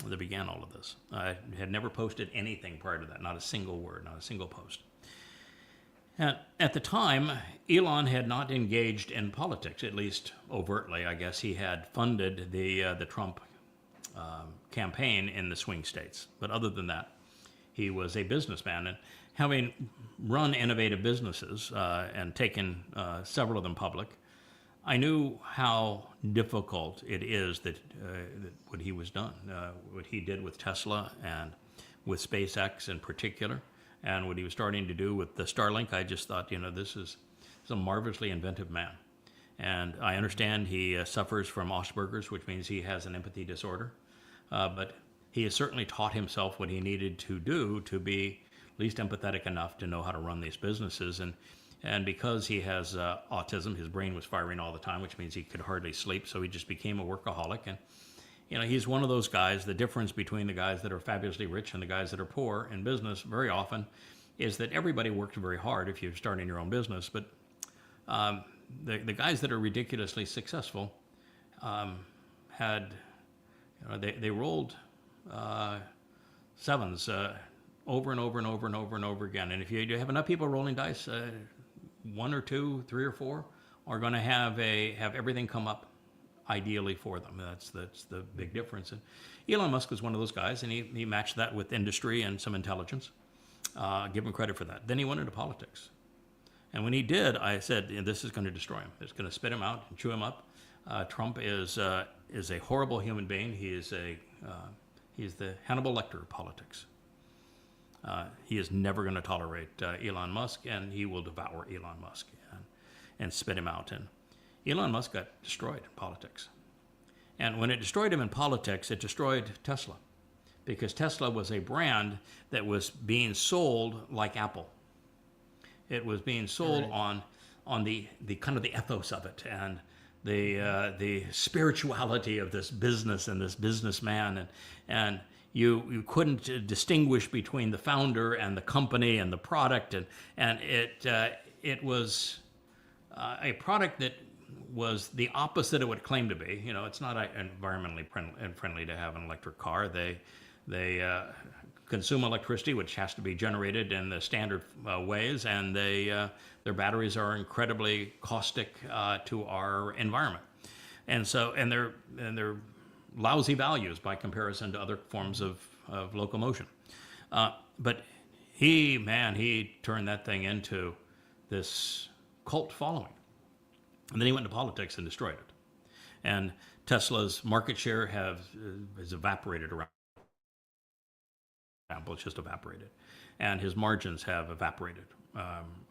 that began all of this. I had never posted anything prior to that, not a single word, not a single post. And at the time, Elon had not engaged in politics, at least overtly. I guess he had funded the Trump campaign in the swing states. But other than that, he was a businessman, and having run innovative businesses and taken several of them public, I knew how difficult it is that what he was done, what he did with Tesla and with SpaceX in particular, and what he was starting to do with the Starlink. I just thought, this is a marvelously inventive man. And I understand he suffers from Asperger's, which means he has an empathy disorder, but he has certainly taught himself what he needed to do to be at least empathetic enough to know how to run these businesses. And because he has autism, his brain was firing all the time, which means he could hardly sleep. So he just became a workaholic. And, he's one of those guys. The difference between the guys that are fabulously rich and the guys that are poor in business very often is that everybody works very hard if you're starting your own business. But the guys that are ridiculously successful they rolled sevens over and over and over and over and over again. And if you have enough people rolling dice, 1 or 2, 3 or 4 are going to have everything come up ideally for them. That's the big difference. And Elon Musk was one of those guys, and he matched that with industry and some intelligence. Give him credit for that. Then he went into politics. And when he did, I said, this is going to destroy him. It's going to spit him out and chew him up. Trump is a horrible human being. He's the Hannibal Lecter of politics. He is never going to tolerate Elon Musk, and he will devour Elon Musk and spit him out. And Elon Musk got destroyed in politics. And when it destroyed him in politics, it destroyed Tesla, because Tesla was a brand that was being sold like Apple. It was being sold on the kind of the ethos of it and the spirituality of this business and this businessman, and you couldn't distinguish between the founder and the company and the product, and it was a product that was the opposite of what it claimed to be. It's not environmentally friendly to have an electric car. They consume electricity, which has to be generated in the standard ways, and their batteries are incredibly caustic to our environment, and they're lousy values by comparison to other forms of locomotion. But he turned that thing into this cult following, and then he went into politics and destroyed it. And Tesla's market share has evaporated around. It's just evaporated, and his margins have evaporated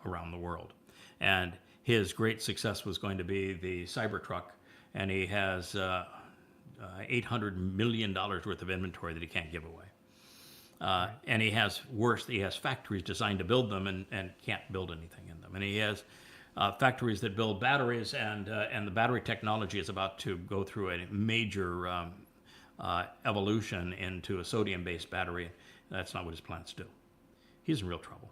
around the world. And his great success was going to be the Cybertruck, and he has $800 million worth of inventory that he can't give away. And he has worse, he has factories designed to build them and can't build anything in them. And he has factories that build batteries, and the battery technology is about to go through a major evolution into a sodium-based battery. That's not what his plants do. He's in real trouble.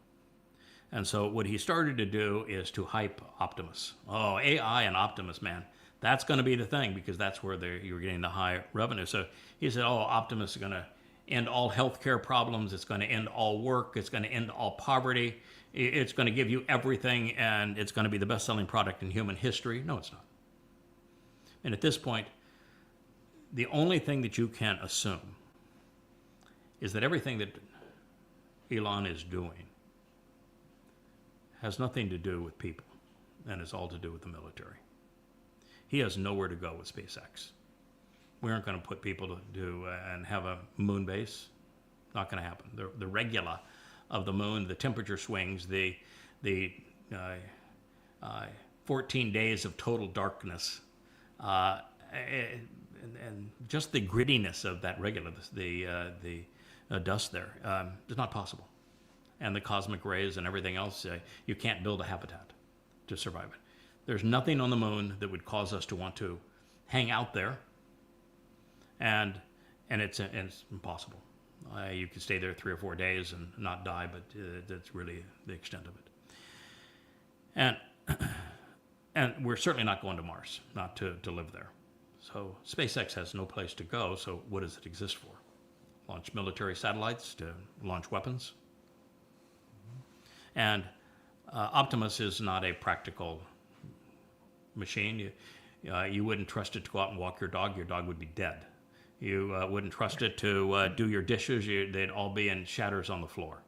And so what he started to do is to hype Optimus. Oh, AI and Optimus, man. That's going to be the thing, because that's where you're getting the high revenue. So he said, oh, Optimus is going to end all healthcare problems. It's going to end all work. It's going to end all poverty. It's going to give you everything, and it's going to be the best-selling product in human history. No, it's not. And at this point, the only thing that you can assume is that everything that Elon is doing has nothing to do with people, and it's all to do with the military. He has nowhere to go with SpaceX. We aren't going to put people to do and have a moon base. Not going to happen. The regula of the moon, the temperature swings, the 14 days of total darkness, and just the grittiness of that regula, the dust there, is not possible. And the cosmic rays and everything else, you can't build a habitat to survive it. There's nothing on the moon that would cause us to want to hang out there, and it's impossible. You could stay there 3 or 4 days and not die, but that's really the extent of it. And we're certainly not going to Mars, not to live there. So SpaceX has no place to go, so what does it exist for? Launch military satellites to launch weapons? And Optimus is not a practical machine. You wouldn't trust it to go out and walk your dog. Your dog would be dead. You wouldn't trust it to do your dishes. They'd all be in shatters on the floor.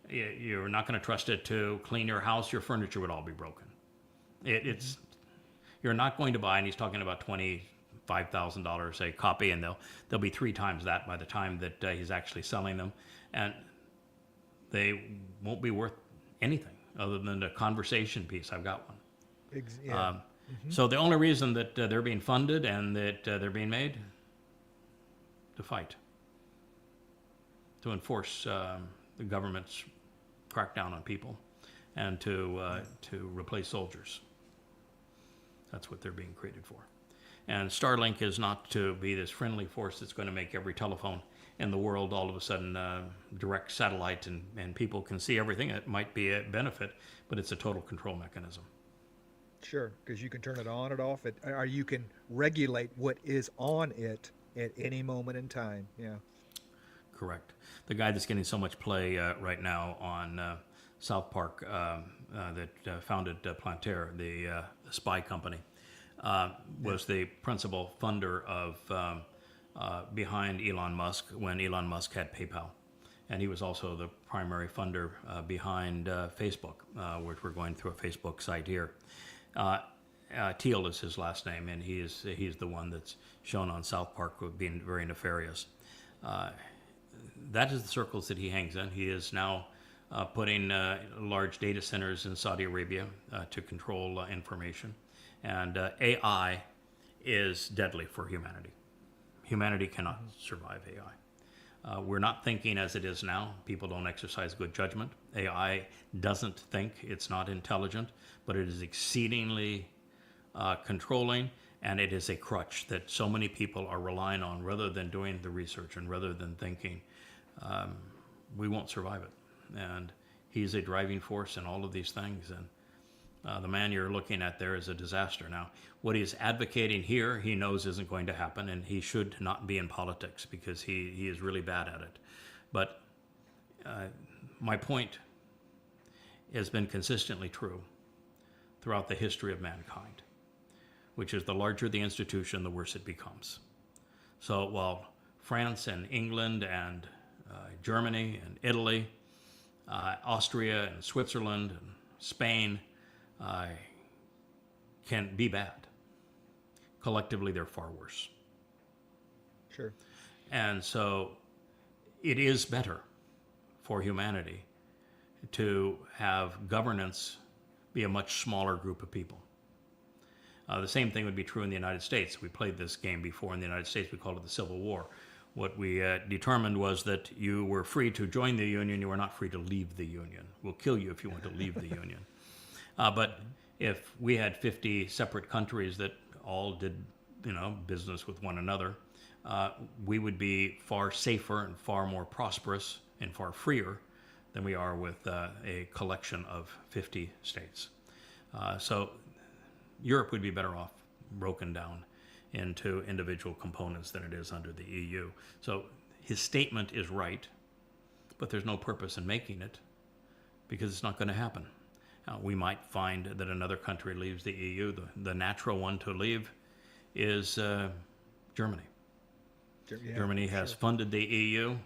You're not going to trust it to clean your house. Your furniture would all be broken. You're not going to buy, and he's talking about $25,000 a copy, and they'll be 3 times that by the time that he's actually selling them. And they won't be worth anything other than a conversation piece. I've got one. So the only reason that they're being funded and that they're being made, to fight, to enforce the government's crackdown on people, and to replace soldiers. That's what they're being created for. And Starlink is not to be this friendly force that's going to make every telephone in the world all of a sudden direct satellite and people can see everything. It might be a benefit, but it's a total control mechanism. Sure, because you can turn it on and off, or you can regulate what is on it at any moment in time. Yeah. Correct. The guy that's getting so much play right now on South Park that founded Plantaire, the spy company, was the principal funder of behind Elon Musk when Elon Musk had PayPal. And he was also the primary funder behind Facebook, which we're going through a Facebook site here. Thiel is his last name, and he's the one that's shown on South Park with being very nefarious. That is the circles that he hangs in. He is now putting large data centers in Saudi Arabia to control information. And AI is deadly for humanity. Humanity cannot survive AI. We're not thinking as it is now. People don't exercise good judgment. AI doesn't think. It's not intelligent, but it is exceedingly controlling, and it is a crutch that so many people are relying on rather than doing the research and rather than thinking. We won't survive it. And he's a driving force in all of these things. And the man you're looking at there is a disaster. Now, what he's advocating here, he knows isn't going to happen, and he should not be in politics because he is really bad at it. But my point has been consistently true throughout the history of mankind, which is the larger the institution, the worse it becomes. So while France and England and Germany and Italy, Austria and Switzerland and Spain can be bad, collectively they're far worse. Sure. And so it is better for humanity to have governance be a much smaller group of people. The same thing would be true in the United States. We played this game before in the United States. We called it the Civil War, What we determined was that you were free to join the Union, you were not free to leave the Union. We'll kill you if you want to leave the Union. But if we had 50 separate countries that all did, business with one another, we would be far safer and far more prosperous and far freer than we are with a collection of 50 states. So Europe would be better off broken down into individual components than it is under the EU. So his statement is right, but there's no purpose in making it because it's not going to happen. We might find that another country leaves the EU. The natural one to leave is Germany. Yeah, Germany has funded the EU,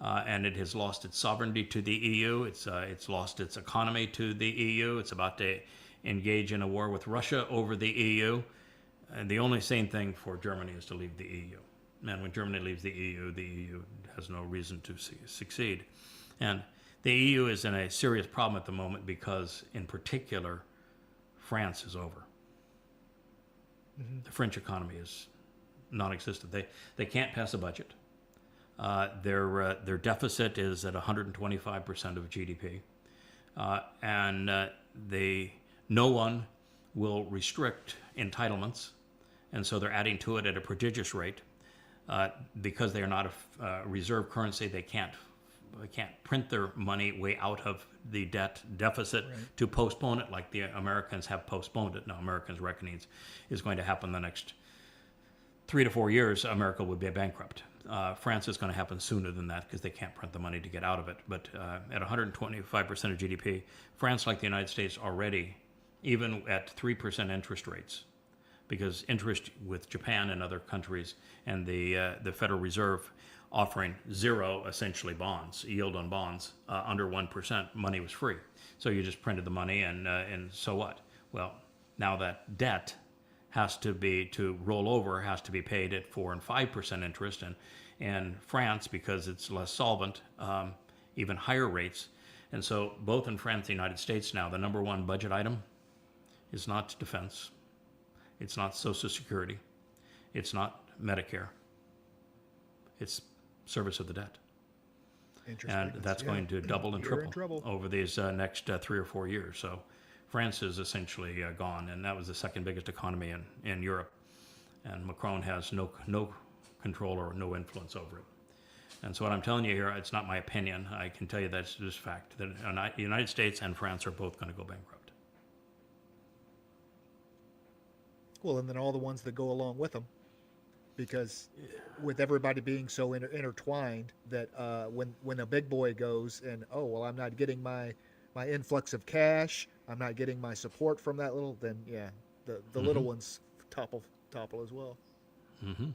and it has lost its sovereignty to the EU. It's lost its economy to the EU. It's about to engage in a war with Russia over the EU. And the only sane thing for Germany is to leave the EU. And when Germany leaves the EU has no reason to succeed. And the EU is in a serious problem at the moment because, in particular, France is over. The French economy is non-existent. They can't pass a budget. Their deficit is at 125% of GDP. And no one will restrict entitlements. And so they're adding to it at a prodigious rate. Because they are not a reserve currency, they can't print their money way out of the debt deficit to postpone it like the Americans have postponed it. Now, Americans' reckonings is going to happen the next 3 to 4 years. America would be bankrupt. France is going to happen sooner than that because they can't print the money to get out of it. But at 125% of GDP, France, like the United States already, even at 3% interest rates, because interest with Japan and other countries and the Federal Reserve offering zero, essentially, bonds, yield on bonds, under 1%, money was free. So you just printed the money and so what? Well, now that debt has to roll over, has to be paid at 4 and 5% interest, and France, because it's less solvent, even higher rates. And so both in France and the United States now, the number one budget item is not defense. It's not Social Security. It's not Medicare. It's service of the debt. And that's going to double and triple over these next 3 or 4 years. So France is essentially gone, and that was the second biggest economy in Europe. And Macron has no control or no influence over it. And so what I'm telling you here, it's not my opinion. I can tell you that's just fact, that the United States and France are both going to go bankrupt. Well, and then all the ones that go along with them, because with everybody being so intertwined, that when a big boy goes and I'm not getting my influx of cash, I'm not getting my support from that little, then the little ones topple as well. Mm-hmm.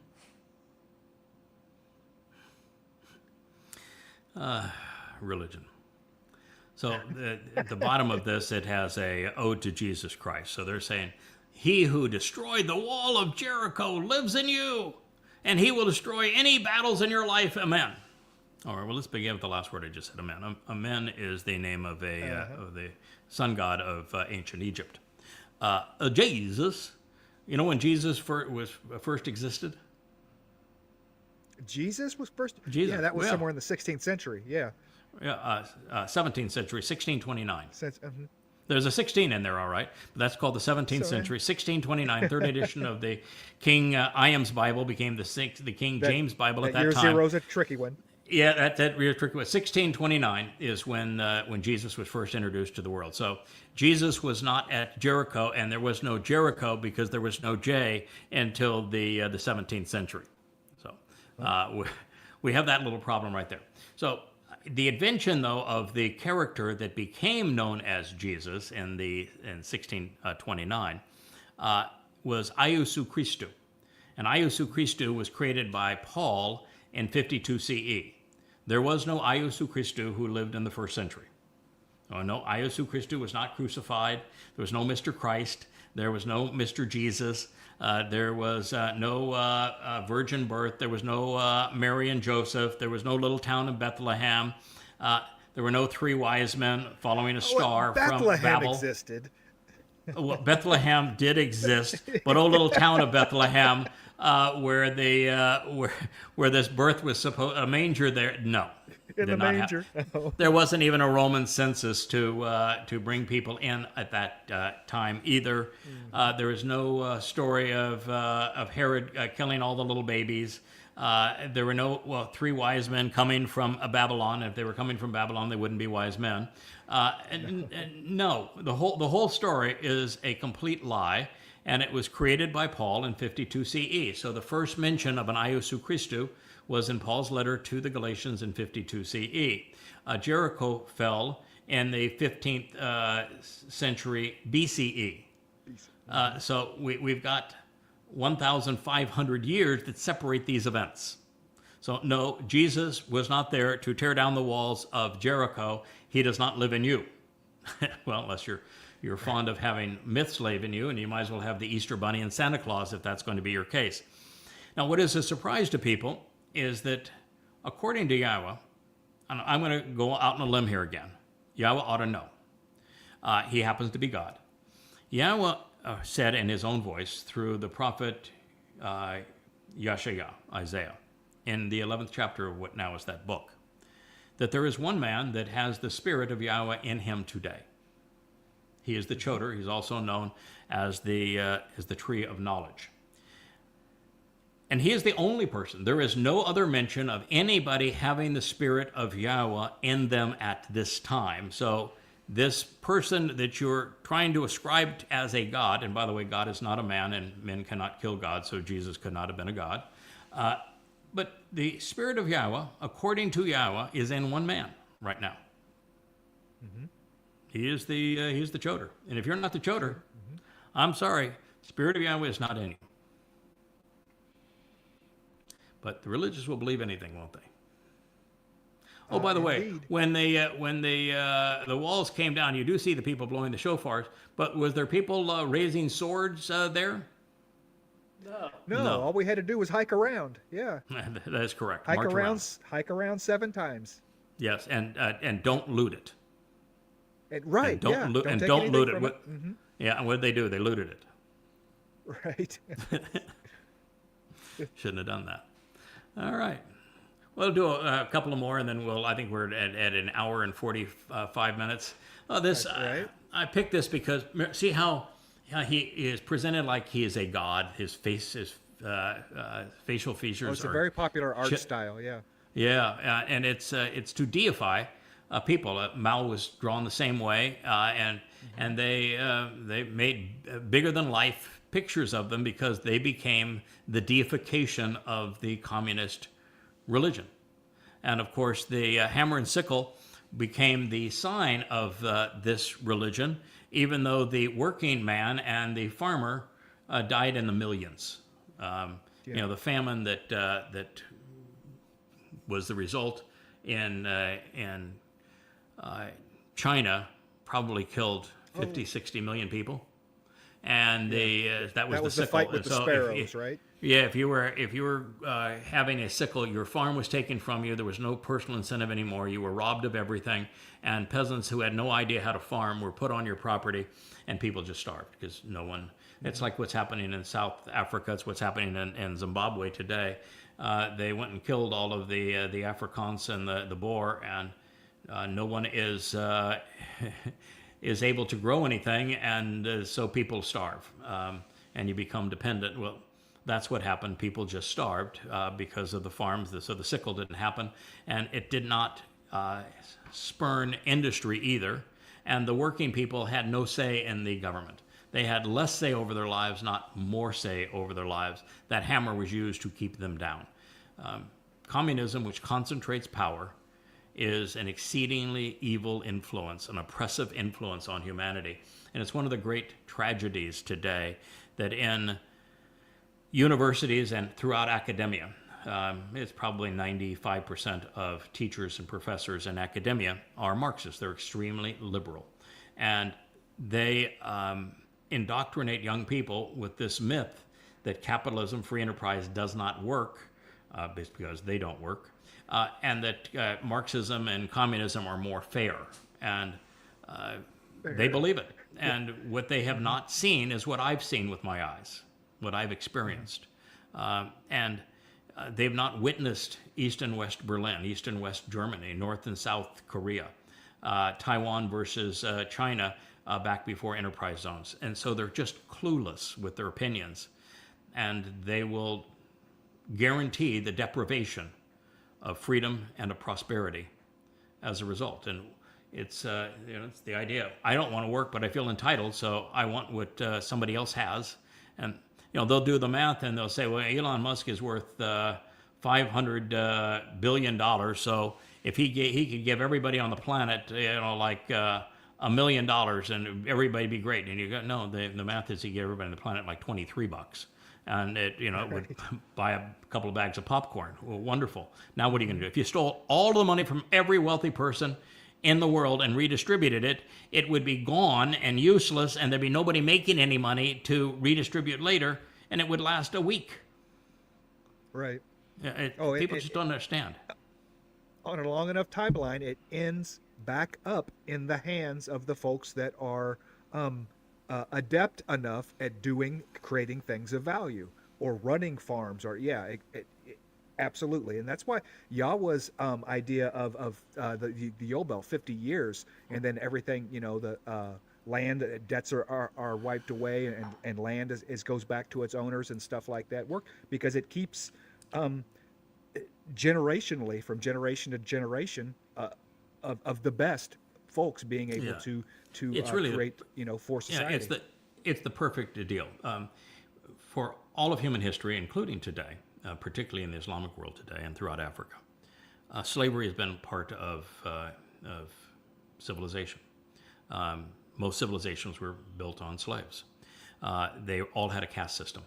Religion. So at the bottom of this, it has a ode to Jesus Christ. So they're saying, "He who destroyed the wall of Jericho lives in you, and he will destroy any battles in your life. Amen." All right, well, let's begin with the last word I just said, amen. Amen is the name of of the sun god of ancient Egypt. Jesus, you know when Jesus first existed? Jesus was first? Jesus. Yeah, that was somewhere in the 16th century, yeah. 17th century, 1629. Mm-hmm. There's a 16 in there, all right. But that's called the 17th century. 1629, third edition of the King Iam's Bible became the King James Bible at that year time. Zero's a tricky one. Yeah, that really tricky one. 1629 is when Jesus was first introduced to the world. So Jesus was not at Jericho, and there was no Jericho because there was no J until the 17th century. So we have that little problem right there. So the invention, though, of the character that became known as Jesus in 1629 was Iusu Christou. And Iusu Christou was created by Paul in 52 CE. There was no Iusu Christou who lived in the first century. No, Iusu Christou was not crucified. There was no Mr. Christ. There was no Mr. Jesus. There was no virgin birth. There was no Mary and Joseph. There was no little town of Bethlehem. There were no 3 wise men following a star from Babel. Bethlehem existed. Well, Bethlehem did exist, but little town of Bethlehem, where the where this birth was supposed a manger there. No, In the did not manger. Oh. there wasn't even a Roman census to bring people in at that time either. There is no story of Herod killing all the little babies. There were no three wise men coming from Babylon. If they were coming from Babylon, they wouldn't be wise men. And no, the whole story is a complete lie, and it was created by Paul in 52 CE. So the first mention of an Iousu Christou was in Paul's letter to the Galatians in 52 CE. Jericho fell in the 15th century BCE. So we've got 1,500 years that separate these events. So no, Jesus was not there to tear down the walls of Jericho. He does not live in you. Well, unless you're fond of having myths live in you, and you might as well have the Easter Bunny and Santa Claus if that's going to be your case. Now, what is a surprise to people is that, according to Yahweh, and I'm going to go out on a limb here again. Yahweh ought to know. He happens to be God. Yahweh said in his own voice through the prophet Yeshaya, Isaiah, in the 11th chapter of what now is that book, that there is one man that has the spirit of Yahweh in him today. He is the Choder. He's also known as the tree of knowledge. And he is the only person. There is no other mention of anybody having the spirit of Yahweh in them at this time. So this person that you're trying to ascribe as a God, and by the way, God is not a man, and men cannot kill God, so Jesus could not have been a God. But the spirit of Yahweh, according to Yahweh, is in one man right now. Mm-hmm. He's the Choder. And if you're not the Choder, I'm sorry, spirit of Yahweh is not in you. But the religious will believe anything, won't they? Oh, by the way, when the walls came down, you do see the people blowing the shofars. But was there people raising swords there? No. All we had to do was hike around. Yeah. That is correct. Hike March around 7 times. Yes, and don't loot it. Right. And don't loot it. Mm-hmm. Yeah, and what did they do? They looted it. Right. Shouldn't have done that. All right. We'll do a couple of more, and then I think we're at an hour and 45 minutes. This right. I picked this because see how he is presented like he is a god. His face, his facial features. It's a very popular art style. Yeah. Yeah, and it's to deify people. Mao was drawn the same way, and they made bigger than life pictures of them because they became the deification of the communist religion. And of course, the hammer and sickle became the sign of this religion, even though the working man and the farmer died in the millions. You know, the famine that was the result in China probably killed 50, 60 million people. And that was the sickle. Fight with the sparrows, right? Yeah, if you were having a sickle, your farm was taken from you. There was no personal incentive anymore. You were robbed of everything, and peasants who had no idea how to farm were put on your property, and people just starved because no one. It's like what's happening in South Africa. It's what's happening in Zimbabwe today. They went and killed all of the Afrikaans and the Boer, and no one is able to grow anything, and so people starve, and you become dependent. Well, that's what happened. People just starved because of the farms. So the sickle didn't happen, and it did not spurn industry either. And the working people had no say in the government. They had less say over their lives, not more say over their lives. That hammer was used to keep them down. Communism, which concentrates power, is an exceedingly evil influence, an oppressive influence on humanity. And it's one of the great tragedies today that in universities and throughout academia, it's probably 95% of teachers and professors in academia are Marxists. They're extremely liberal. And they indoctrinate young people with this myth that capitalism, free enterprise does not work, because they don't work, and that Marxism and communism are more fair. And they believe it. And what they have not seen is what I've seen with my eyes, what I've experienced. And they've not witnessed East and West Berlin, East and West Germany, North and South Korea, Taiwan versus China back before enterprise zones. And so they're just clueless with their opinions. And they will guarantee the deprivation of freedom and of prosperity as a result. And it's it's the idea. I don't want to work, but I feel entitled, so I want what somebody else has. And they'll do the math and they'll say, well, Elon Musk is worth $500 billion. So if he could give everybody on the planet, like $1 million, and everybody be great. And you go, no, the math is he gave everybody on the planet like $23. And it would buy a couple of bags of popcorn. Well, wonderful. Now what are you going to do? If you stole all the money from every wealthy person in the world and redistributed it, it would be gone and useless, and there'd be nobody making any money to redistribute later, and it would last a week. Right. People just don't understand. On a long enough timeline, it ends back up in the hands of the folks that are adept enough at creating things of value or running farms, or absolutely. And that's why Yahweh's idea of the old belt, 50 years, and then everything, the land debts are wiped away, and land goes back to its owners and stuff like that work, because it keeps generationally, from generation to generation, of the best folks being able to it's really create for society. It's the perfect deal for all of human history, including today, particularly in the Islamic world today and throughout Africa. Slavery has been part of civilization. Most civilizations were built on slaves. They all had a caste system.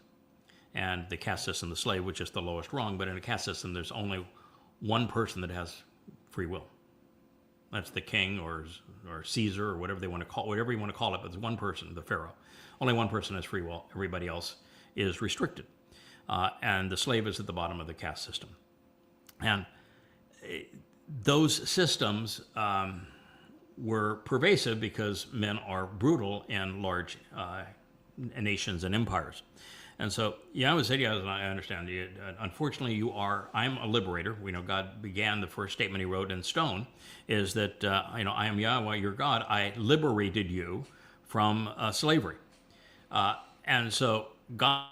And the caste system, the slave, which is the lowest rung, but in a caste system, there's only one person that has free will. That's the king or Caesar or whatever you want to call it, but there's one person, the pharaoh. Only one person has free will. Everybody else is restricted. And the slave is at the bottom of the caste system. And those systems were pervasive because men are brutal in large nations and empires. And so, I said, I understand. Unfortunately, I'm a liberator. We know God began the first statement he wrote in stone is that, I am Yahweh, your God. I liberated you from slavery. And so God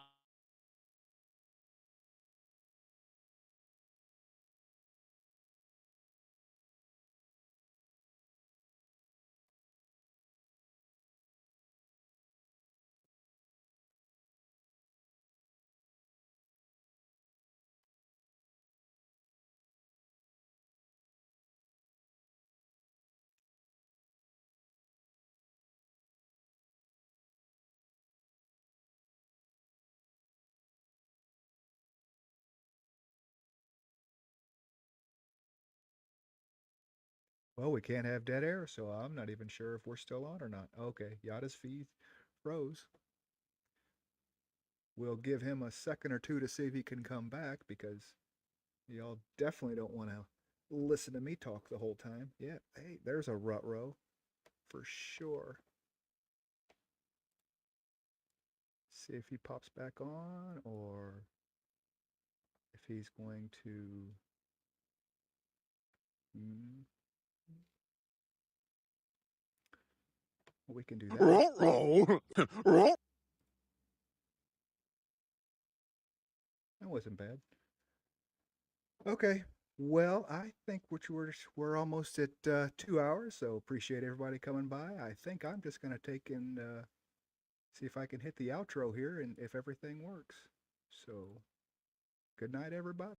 Well, we can't have dead air, so I'm not even sure if we're still on or not. Okay, Yada's feed froze. We'll give him a second or two to see if he can come back, because y'all definitely don't want to listen to me talk the whole time. Yeah, hey, there's a rut row for sure. See if he pops back on, or if he's going to. We can do that. That wasn't bad. Okay. Well, I think we're almost at 2 hours, so appreciate everybody coming by. I think I'm just going to take and see if I can hit the outro here and if everything works. So, good night, everybody.